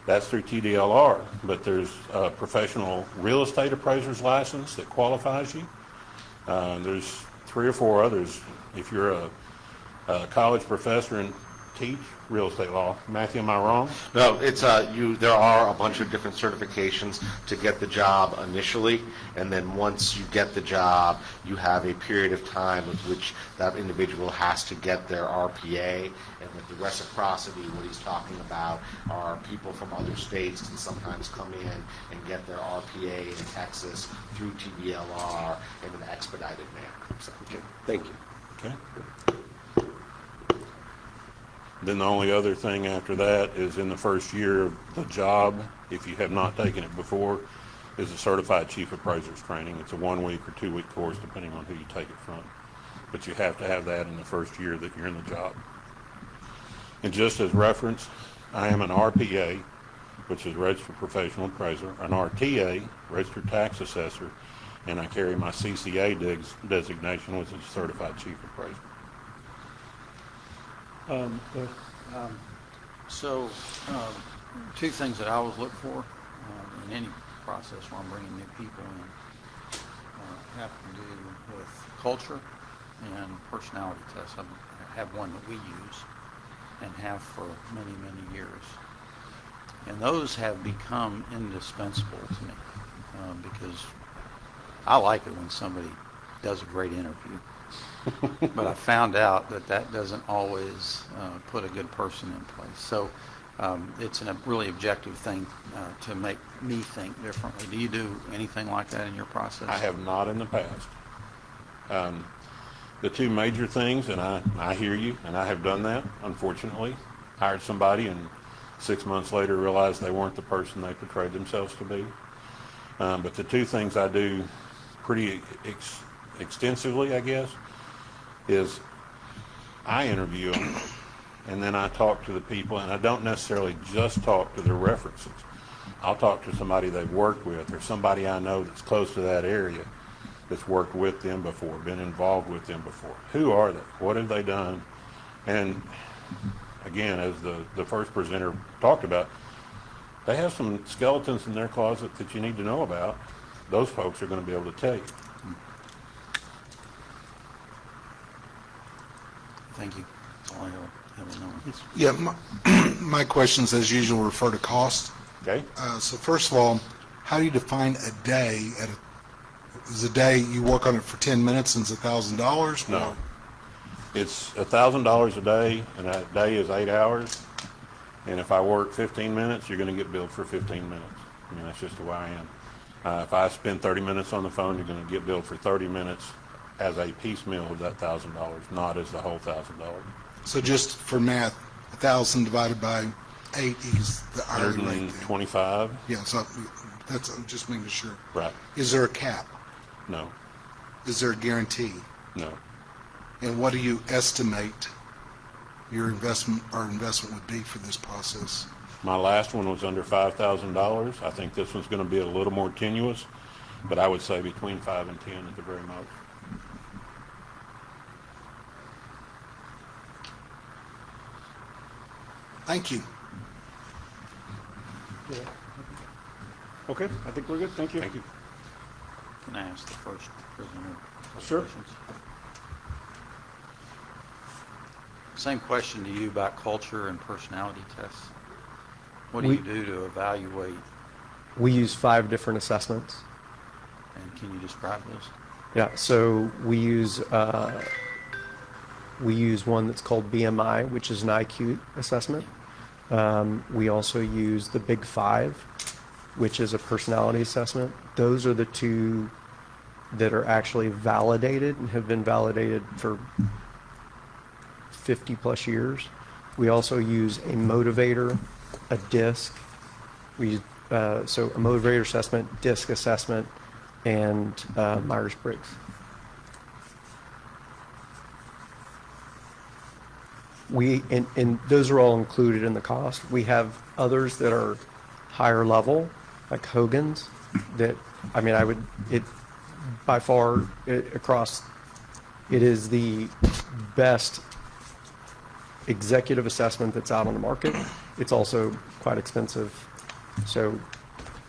That's through TDLR, but there's a professional real estate appraiser's license that qualifies you. There's 3 or 4 others. If you're a college professor and teach real estate law, Matthew, am I wrong? No, it's there are a bunch of different certifications to get the job initially, and then once you get the job, you have a period of time with which that individual has to get their RPA, and with the reciprocity, what he's talking about are people from other states can sometimes come in and get their RPA in Texas through TBLR in an expedited manner. So, Okay. Thank you. Okay. Then the only other thing after that is in the first year of the job, if you have not taken it before, is a certified chief appraiser's training. It's a 1-week or 2-week course, depending on who you take it from. But you have to have that in the first year that you're in the job. And just as reference, I am an RPA, which is registered professional appraiser, an RTA, registered tax assessor, and I carry my CCA designation, which is certified chief appraiser. So, 2 things that I always look for in any process when I'm bringing new people in have to do with culture and personality tests. I have one that we use and have for many, many years. And those have become indispensable to me because I like it when somebody does a great interview. But I found out that doesn't always put a good person in place. So it's a really objective thing to make me think differently. Do you do anything like that in your process? I have not in the past. The 2 major things, and I hear you, and I have done that, unfortunately. Hired somebody and 6 months later realized they weren't the person they portrayed themselves to be. But the 2 things I do pretty extensively, I guess, is I interview them, and then I talk to the people, and I don't necessarily just talk to their references. I'll talk to somebody they've worked with or somebody I know that's close to that area that's worked with them before, been involved with them before. Who are they? What have they done? And again, as the first presenter talked about, they have some skeletons in their closet that you need to know about. Those folks are going to be able to tell you. Thank you. That's all I ever known. Yeah, my questions, as usual, refer to cost. Okay? So first of all, how do you define a day? Is a day you work on it for 10 minutes and it's $1,000? No. It's $1,000 a day, and that day is 8 hours. And if I work 15 minutes, you're going to get billed for 15 minutes. I mean, that's just the way I am. If I spend 30 minutes on the phone, you're going to get billed for 30 minutes as a piecemeal of that $1,000, not as the whole $1,000. So just for math, 1,000 divided by 8 is the hourly rate. 125? Yeah, so I'm just making sure. Right. Is there a cap? No. Is there a guarantee? No. And what do you estimate your investment would be for this process? My last one was under $5,000. I think this one's going to be a little more tenuous, but I would say between 5 and 10 at the very most. Thank you. Okay, I think we're good. Thank you. Thank you. Can I ask the first presenter a couple Sure. questions? Same question to you about culture and personality tests. What do We- you do to evaluate, We use 5 different assessments. and can you describe those? Yeah, so we use one that's called BMI, which is an IQ assessment. We also use the Big 5, which is a personality assessment. Those are the 2 that are actually validated and have been validated for 50 plus years. We also use a motivator, a DISC, So a motivator assessment, DISC assessment, and Myers-Briggs. And those are all included in the cost. We have others that are higher level, like Hogan's, that, I mean, by far, across, it is the best executive assessment that's out on the market. It's also quite expensive. So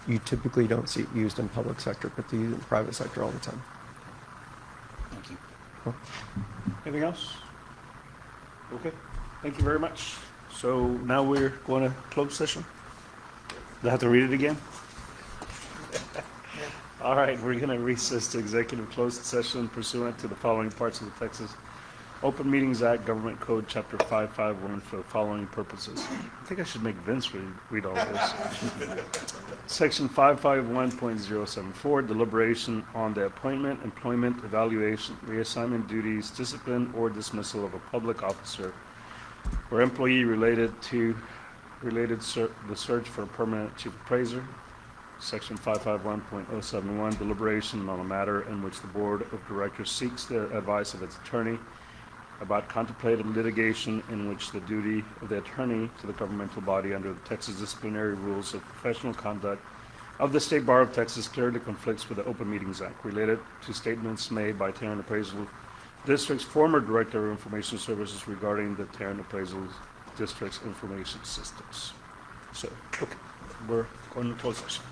you typically don't see it used in public sector, but they use it in the private sector all the time. Thank you. Anything else? Okay, thank you very much. So now we're going to close session. Do I have to read it again? All right, we're going to recess to executive closed session pursuant to the following parts of the Texas Open Meetings Act, Government Code, Chapter 551, for the following purposes. I think I should make Vince read all this. Section 551.074, deliberation on the appointment, employment, evaluation, reassignment duties, discipline, or dismissal of a public officer or employee related to the search for a permanent chief appraiser. Section 551.071, deliberation on a matter in which the Board of Directors seeks the advice of its attorney about contemplated litigation in which the duty of the attorney to the governmental body under the Texas Disciplinary Rules of Professional Conduct of the State Bar of Texas clearly conflicts with the Open Meetings Act related to statements made by Tarrant Appraisal District's former Director of Information Services regarding the Tarrant Appraisal District's information systems. So, okay, we're going to close session.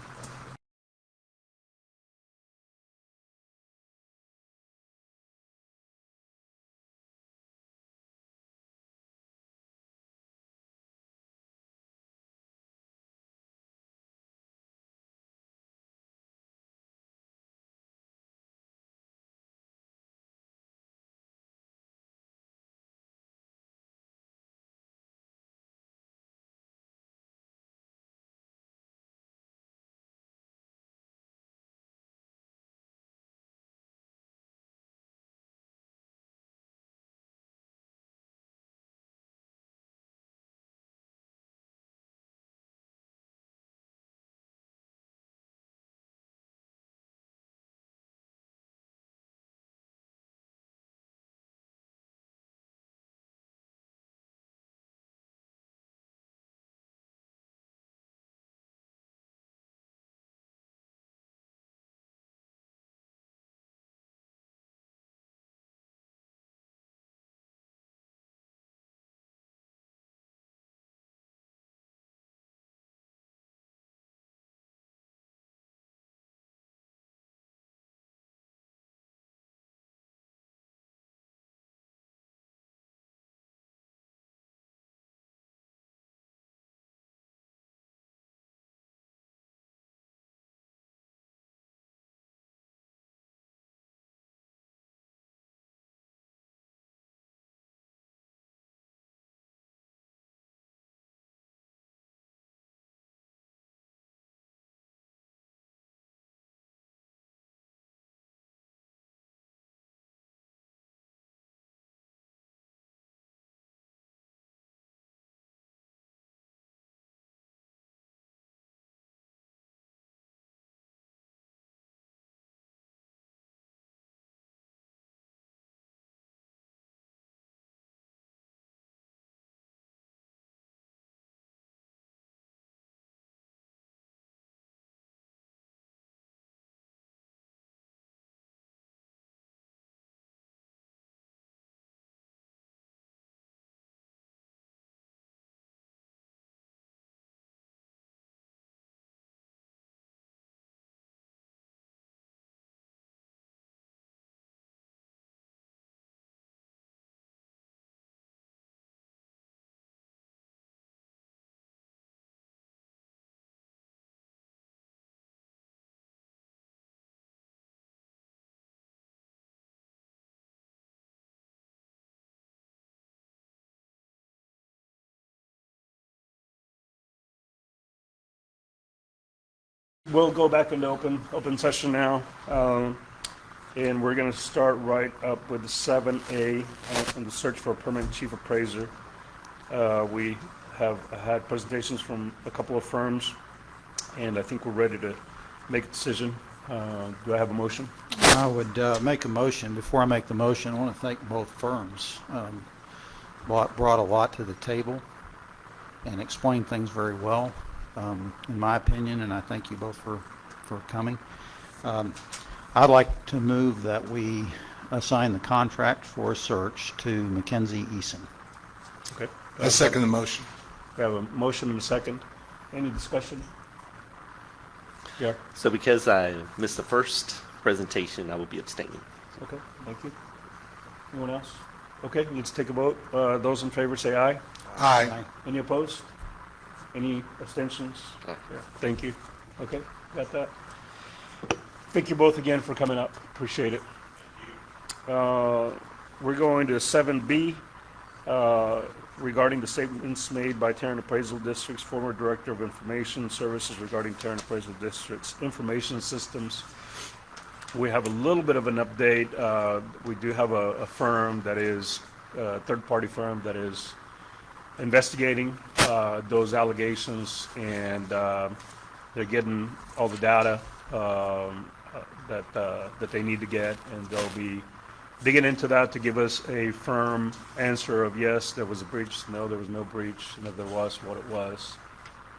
We'll go back into open session now, and we're going to start right up with 7A in the search for a permanent chief appraiser. We have had presentations from a couple of firms. and I think we're ready to make a decision. Do I have a motion? I would make a motion. Before I make the motion, I want to thank both firms. Brought a lot to the table and explained things very well, in my opinion, and I thank you both for coming. I'd like to move that we assign the contract for a search to Mackenzie Eason. Okay. I second the motion. We have a motion and a second. Any discussion? Yeah. So because I missed the first presentation, I will be abstaining. Okay, thank you. Anyone else? Okay, let's take a vote. Those in favor say aye. Aye. Any opposed? Any abstentions? Aye. Yeah, thank you. Okay, got that. Thank you both again for coming up. Appreciate it. We're going to 7B, regarding the statements made by Tarrant Appraisal District's former Director of Information Services regarding Tarrant Appraisal District's information systems. We have a little bit of an update. We do have a firm that is, a third-party firm that is investigating those allegations, and they're getting all the data that they need to get, and they'll be digging into that to give us a firm answer of yes, there was a breach, no, there was no breach, and if there was, what it was,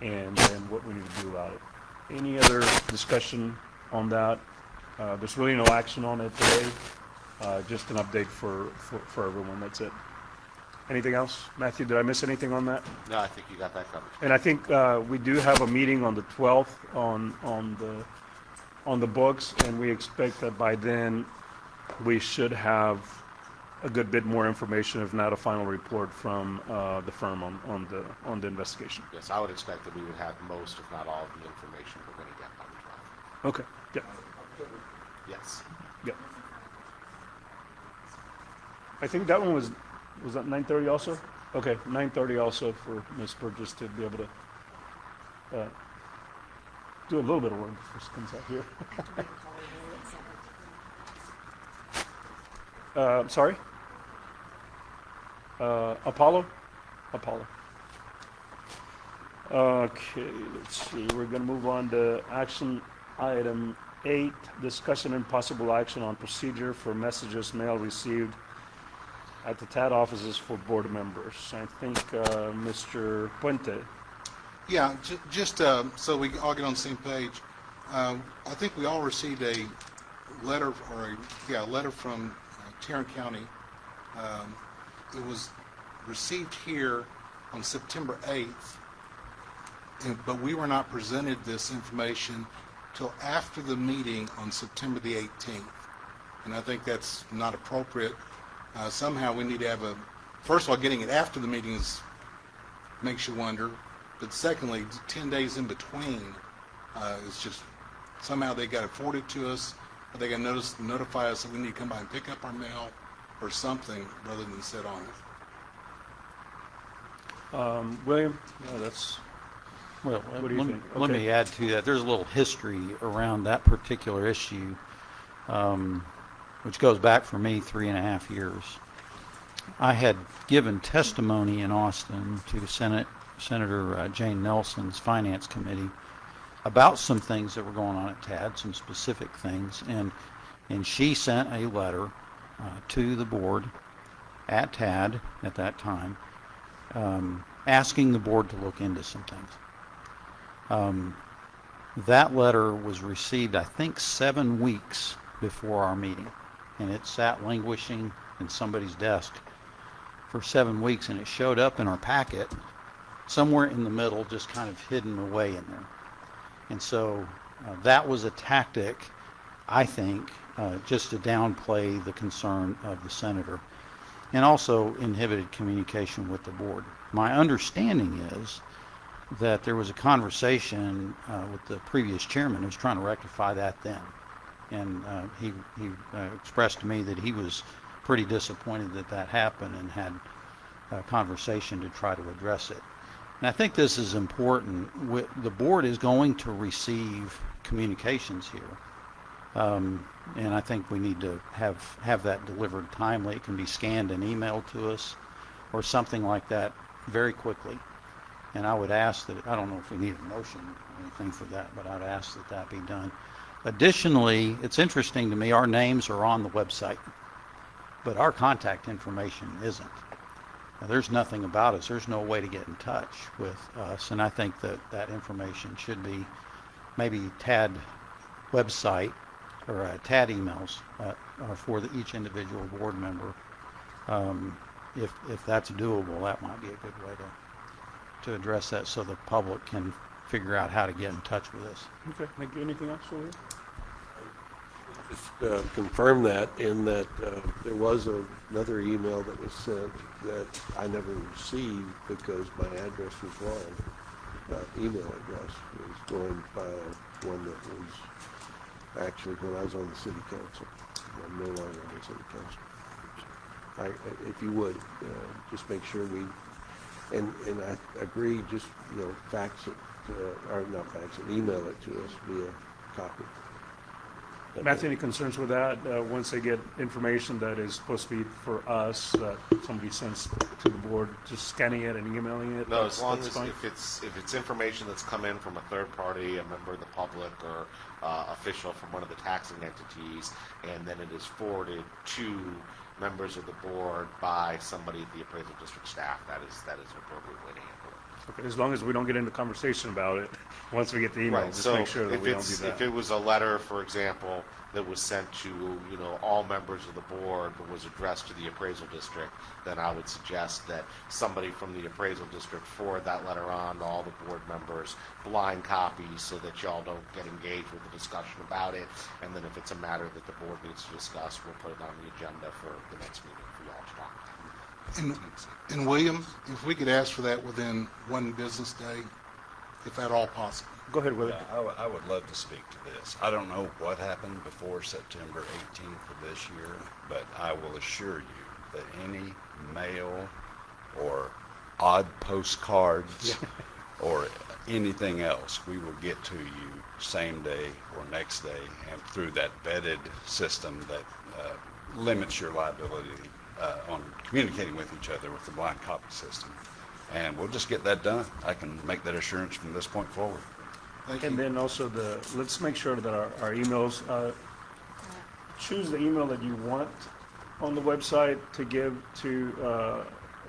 and then what we need to do about it. Any other discussion on that? There's really no action on it today, just an update for everyone, that's it. Anything else? Matthew, did I miss anything on that? No, I think you got that covered. And I think we do have a meeting on the 12th on the books, and we expect that by then we should have a good bit more information, if not a final report from the firm on the investigation. Yes, I would expect that we would have most, if not all, of the information we're going to get by the 12th. Okay. Yeah. Yes. Yeah. I think that one was that 9:30 also? Okay, 9:30 also for Ms. Burgess to be able to do a little bit of work before she comes out here. Sorry? Apollo? Apollo. Okay, let's see. We're going to move on to action item 8, discussion and possible action on procedure for messages mail received at the TAD offices for board members. I think Mr. Puente. Yeah, just so we all get on the same page, I think we all received a letter, a letter from Tarrant County. It was received here on September 8th, but we were not presented this information till after the meeting on September the 18th. And I think that's not appropriate. Somehow we need to have first of all, getting it after the meeting makes you wonder. But secondly, 10 days in between is just, somehow they got to forward it to us, or they got to notify us that we need to come by and pick up our mail or something rather than sit on it. William? No, that's... Well, What do you think? let Okay. me add to that. There's a little history around that particular issue, which goes back for me 3.5 years. I had given testimony in Austin to Senator Jane Nelson's Finance Committee about some things that were going on at TAD, some specific things, and she sent a letter to the board at TAD at that time, asking the board to look into some things. That letter was received, I think, 7 weeks before our meeting, and it sat languishing in somebody's desk for 7 weeks, and it showed up in our packet somewhere in the middle, just kind of hidden away in there. And so that was a tactic, I think, just to downplay the concern of the senator, and also inhibited communication with the board. My understanding is that there was a conversation with the previous chairman who was trying to rectify that then. And he expressed to me that he was pretty disappointed that that happened and had a conversation to try to address it. And I think this is important. The board is going to receive communications here. And I think we need to have that delivered timely. It can be scanned and emailed to us or something like that very quickly. And I would ask that, I don't know if we need a motion or anything for that, but I'd ask that that be done. Additionally, it's interesting to me, our names are on the website, but our contact information isn't. Now, there's nothing about us. There's no way to get in touch with us, and I think that that information should be maybe TAD website or TAD emails for each individual board member. If that's doable, that might be a good way to address that so the public can figure out how to get in touch with us. Okay, thank you. Anything else, Julia? Just confirm that in that there was another email that was sent that I never received because my address was wrong. Email address was going by one that was actually when I was on the city council. I'm no longer on the city council. If you would, just make sure we, and I agree, just, fax it, or not fax it, email it to us via copy. Matthew, any concerns with that? Once they get information that is supposed to be for us, that somebody sends to the board, just scanning it and emailing it? No, as long that's as fine? if it's information that's come in from a third party, a member of the public, or official from one of the taxing entities, and then it is forwarded to members of the board by somebody at the appraisal district staff, that is an appropriate way to handle it. Okay, as long as we don't get into conversation about it, once we get the email, Right, just so make sure that if we don't do that. if it was a letter, for example, that was sent to, all members of the board, but was addressed to the appraisal district, then I would suggest that somebody from the appraisal district forward that letter on to all the board members, blind copies, so that y'all don't get engaged with the discussion about it. And then if it's a matter that the board needs to discuss, we'll put it on the agenda for the next meeting for y'all to talk about. And William, if we could ask for that within one business day, if at all possible. Go ahead with it. I would love to speak to this. I don't know what happened before September 18th of this year, but I will assure you that any mail or odd postcards or anything else, we will get to you same day or next day, and through that vetted system that limits your liability on communicating with each other with the blind copy system. And we'll just get that done. I can make that assurance from this point forward. Thank And you. then also let's make sure that our emails, choose the email that you want on the website to give to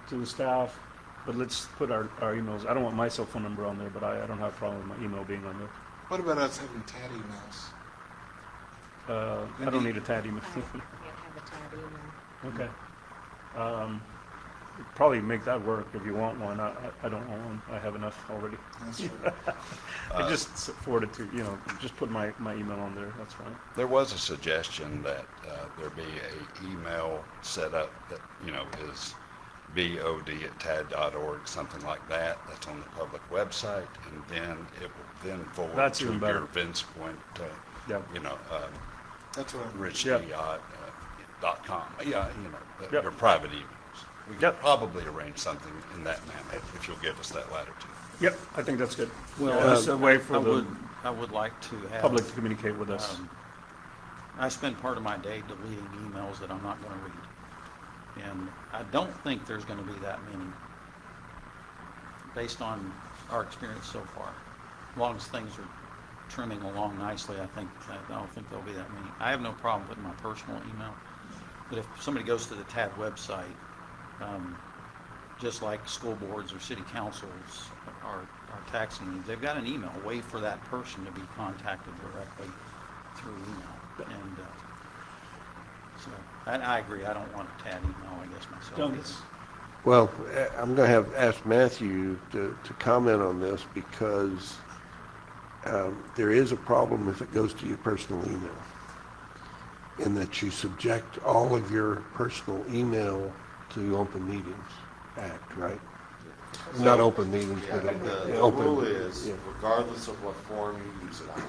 the staff, but let's put our emails, I don't want my cell phone number on there, but I don't have a problem with my email being on there. What about us having TAD emails? I don't need a TAD email. I can't have a tab email. Okay. Probably make that work if you want one. I don't want one. I have enough already. That's right. I just forward it to, just put my email on there. That's fine. There was a suggestion that there be a email set up that, is bod@tad.org, something like that. That's on the public website, and then it will then forward That's to even better. your Vince Point, Yeah. That's what I'm. richd.com. Yeah, Yep. your private emails. We could Yep. probably arrange something in that manner if you'll give us that latitude. Yep, I think that's good. Well, It's a way for the I would like to have. public to communicate with us. I spend part of my day deleting emails that I'm not going to read. And I don't think there's going to be that many, based on our experience so far. As long as things are trimming along nicely, I don't think there'll be that many. I have no problem putting my personal email, but if somebody goes to the TAD website, just like school boards or city councils are taxing needs, they've got an email, way for that person to be contacted directly through email. And so I agree, I don't want a TAD email, I guess, myself. Don't- It's- Well, I'm going to ask Matthew to comment on this because there is a problem if it goes to your personal email, in that you subject all of your personal email to the Open Meetings Act, right? Not open meetings, but The open. rule is, yeah. regardless of what form you use it on,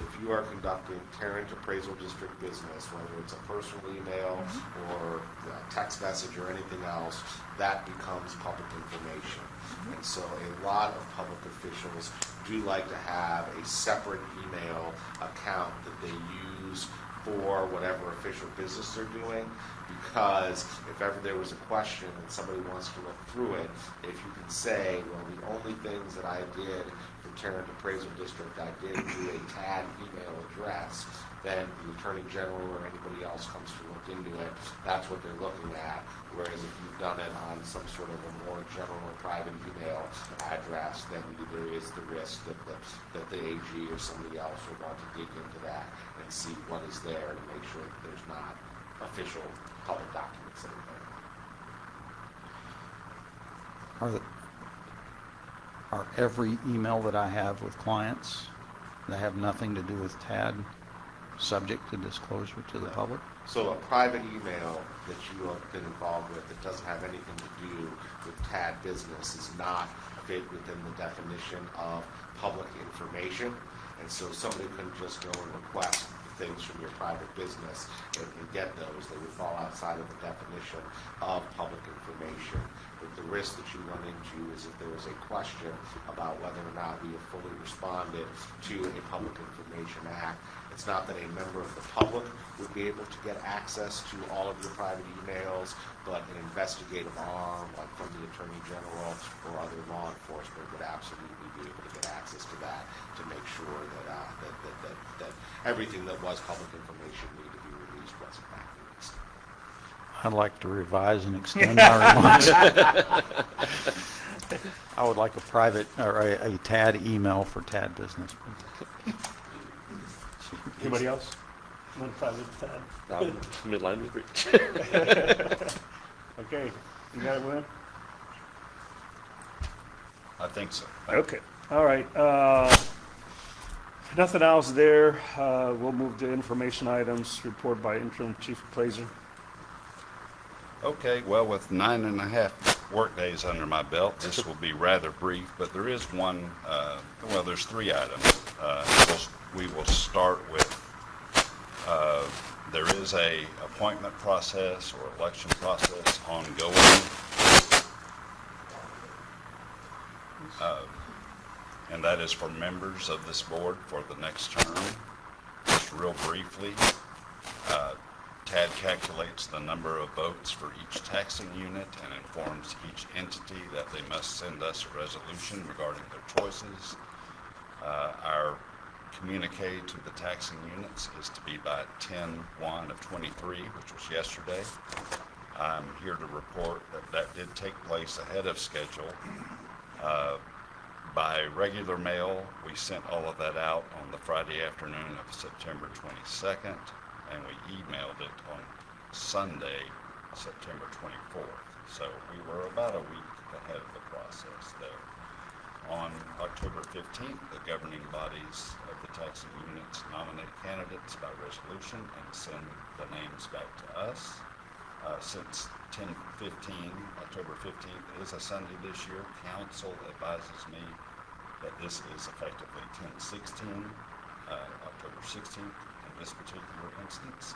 if you are conducting Tarrant Appraisal District business, whether it's a personal email or a text message or anything else, that becomes public information. And so a lot of public officials do like to have a separate email account that they use before whatever official business they're doing, because if ever there was a question and somebody wants to look through it, if you can say, well, the only things that I did for Tarrant Appraisal District, I did do a TAD email address, then the Attorney General or anybody else comes to look into it, that's what they're looking at. Whereas if you've done it on some sort of a more general or private email address, then there is the risk that the AG or somebody else will want to dig into that and see what is there to make sure that there's not official public documents that are there. Are every email that I have with clients that have nothing to do with TAD subject to disclosure to the public? So a private email that you have been involved with that doesn't have anything to do with TAD business is not fit within the definition of public information. And so somebody couldn't just go and request things from your private business and get those. They would fall outside of the definition of public information. But the risk that you run into is if there was a question about whether or not we have fully responded to a Public Information Act. It's not that a member of the public would be able to get access to all of your private emails, but an investigative arm, like from the Attorney General or other law enforcement, would absolutely be able to get access to that to make sure that everything that was public information needed to be released was in fact released. I'd like to revise and extend my remarks. I would like a private, or a TAD email for TAD business. Anybody else? Want private TAD? Midline with Rich. Okay, you got it, William? I think so. Okay, all right. Nothing else there. We'll move to information items, report by interim chief appraiser. Okay, well, with 9.5 workdays under my belt, this will be rather brief, but there is one, there's 3 items. We will start with, there is a appointment process or election process ongoing. And that is for members of this board for the next term. Just real briefly, TAD calculates the number of votes for each taxing unit and informs each entity that they must send us a resolution regarding their choices. Our communique to the taxing units is to be by 10/1/23, which was yesterday. I'm here to report that did take place ahead of schedule. By regular mail, we sent all of that out on the Friday afternoon of September 22nd, and we emailed it on Sunday, September 24th. So we were about a week ahead of the process there. On October 15th, the governing bodies of the taxing units nominate candidates by resolution and send the names back to us. Since October 15th is a Sunday this year, council advises me that this is effectively 10/16, October 16th in this particular instance.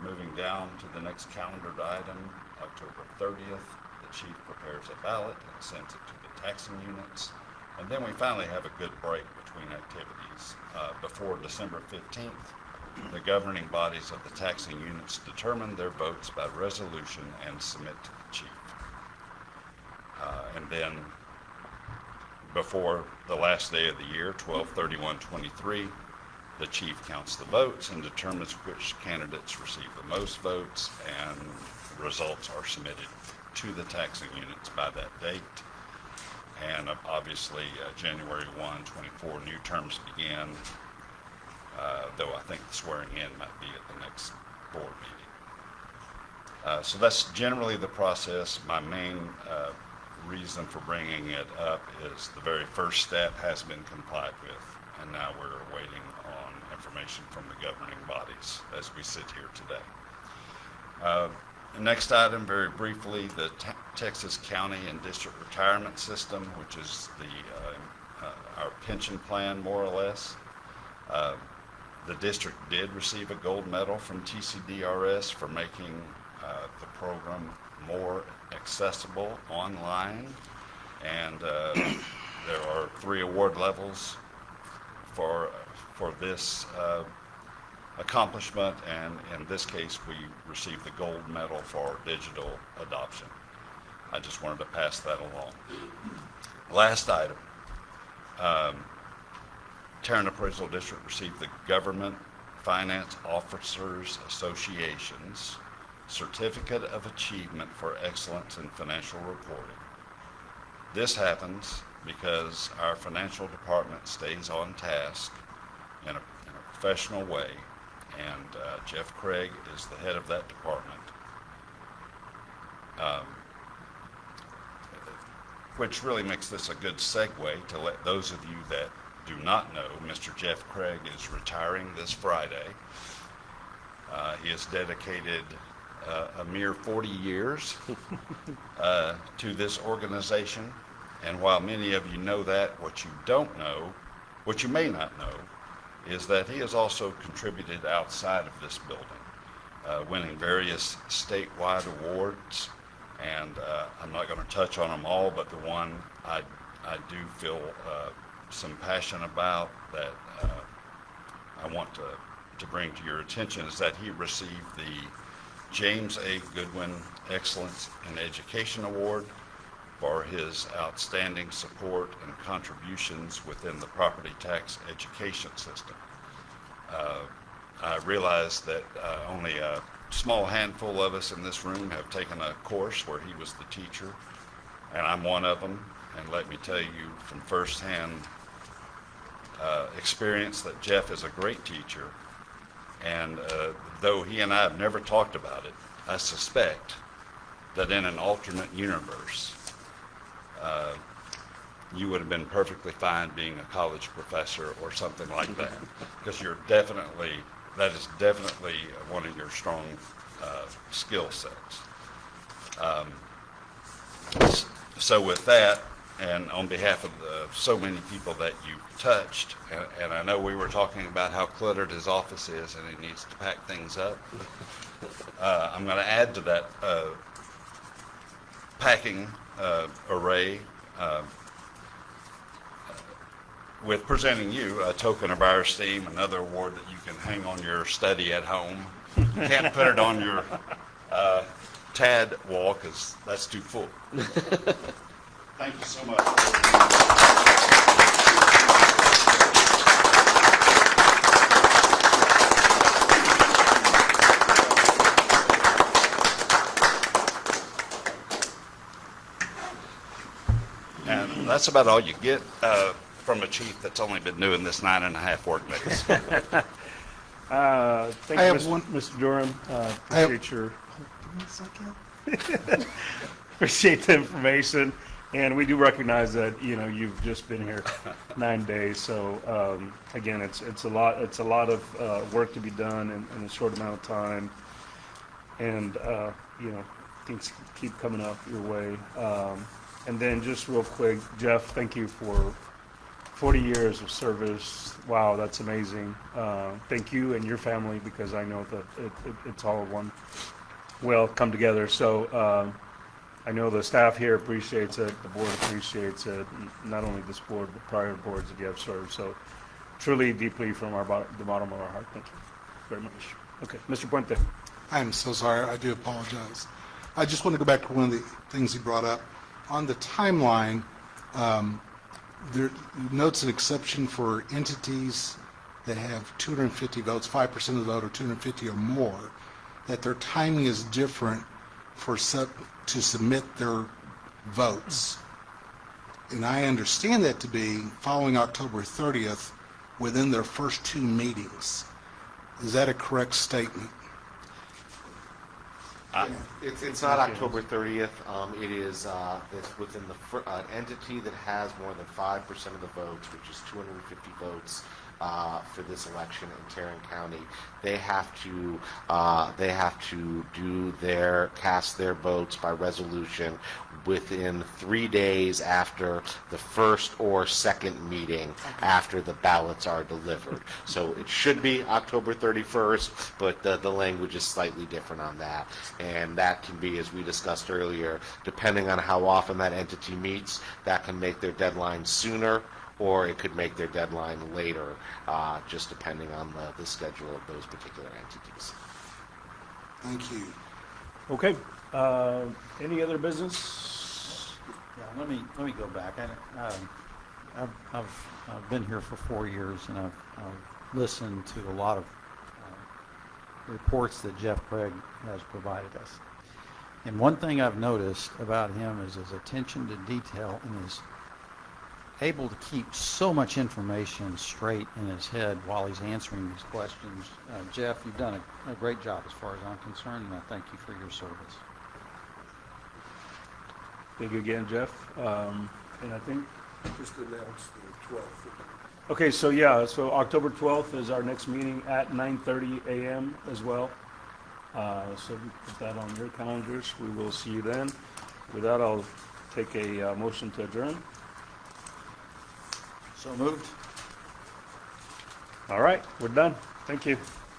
Moving down to the next calendared item, October 30th, the chief prepares a ballot and sends it to the taxing units. And then we finally have a good break between activities. Before December 15th, the governing bodies of the taxing units determine their votes by resolution and submit to the chief. And then before the last day of the year, 12/31/23, the chief counts the votes and determines which candidates receive the most votes, and results are submitted to the taxing units by that date. And obviously, January 1/24, new terms begin, though I think the swearing in might be at the next board meeting. So that's generally the process. My main reason for bringing it up is the very first step has been complied with, and now we're waiting on information from the governing bodies as we sit here today. The next item, very briefly, the Texas County and District Retirement System, which is our pension plan, more or less. The district did receive a gold medal from TCDRS for making the program more accessible online, and there are 3 award levels for this accomplishment, and in this case, we received the gold medal for digital adoption. I just wanted to pass that along. Last item. Tarrant Appraisal District received the Government Finance Officers Association's Certificate of Achievement for Excellence in Financial Reporting. This happens because our financial department stays on task in a professional way, and Jeff Craig is the head of that department, which really makes this a good segue to let those of you that do not know, Mr. Jeff Craig is retiring this Friday. He has dedicated a mere 40 years to this organization. And while many of you know that, what you don't know, what you may not know, is that he has also contributed outside of this building, winning various statewide awards. And I'm not going to touch on them all, but the one I do feel some passion about that I want to bring to your attention is that he received the James A. Goodwin Excellence in Education Award for his outstanding support and contributions within the property tax education system. I realize that only a small handful of us in this room have taken a course where he was the teacher, and I'm one of them. And let me tell you from firsthand experience that Jeff is a great teacher. And though he and I have never talked about it, I suspect that in an alternate universe, you would have been perfectly fine being a college professor or something like that, because that is definitely one of your strong skill sets. So with that, and on behalf of so many people that you touched, and I know we were talking about how cluttered his office is and he needs to pack things up, I'm going to add to that packing array with presenting you a token of our esteem, another award that you can hang on your study at home. You can't put it on your TAD wall because that's too full. Thank you so much. And that's about all you get from a chief that's only been doing this 9.5 work days. Thank I you, have one- Mr. Durham. I have- Appreciate your, Give me a second. appreciate the information. And we do recognize that, you've just been here 9 days. So, again, it's a lot of work to be done in a short amount of time. And, things keep coming up your way. And then just real quick, Jeff, thank you for 40 years of service. Wow, that's amazing. Thank you and your family, because I know that it's all one well come together. So I know the staff here appreciates it, the board appreciates it, not only this board, but prior boards that you have served. So truly, deeply from the bottom of our heart, thank you very much. Okay, Mr. Puente. I'm so sorry, I do apologize. I just want to go back to one of the things he brought up. On the timeline, there notes an exception for entities that have 250 votes, 5% of the vote, or 250 or more, that their timing is different to submit their votes. And I understand that to be following October 30th within their first 2 meetings. Is that a correct statement? It's not October 30th. It is it's within an entity that has more than 5% of the votes, which is 250 votes for this election in Tarrant County. They have to cast their votes by resolution within 3 days after the first or second meeting after the ballots are delivered. So it should be October 31st, but the language is slightly different on that. And that can be, as we discussed earlier, depending on how often that entity meets, that can make their deadline sooner or it could make their deadline later, just depending on the schedule of those particular entities. Thank you. Okay, any other business? Yeah, let me go back. I've been here for 4 years, and I've listened to a lot of reports that Jeff Craig has provided us. And one thing I've noticed about him is his attention to detail and his able to keep so much information straight in his head while he's answering these questions. Jeff, you've done a great job as far as I'm concerned, and I thank you for your service. Thank you again, Jeff. And I think, Just announce the 12th. okay, so yeah, so October 12th is our next meeting at 9:30 a.m. as well. So put that on your calendars. We will see you then. With that, I'll take a motion to adjourn. So moved. All right, we're done. Thank you.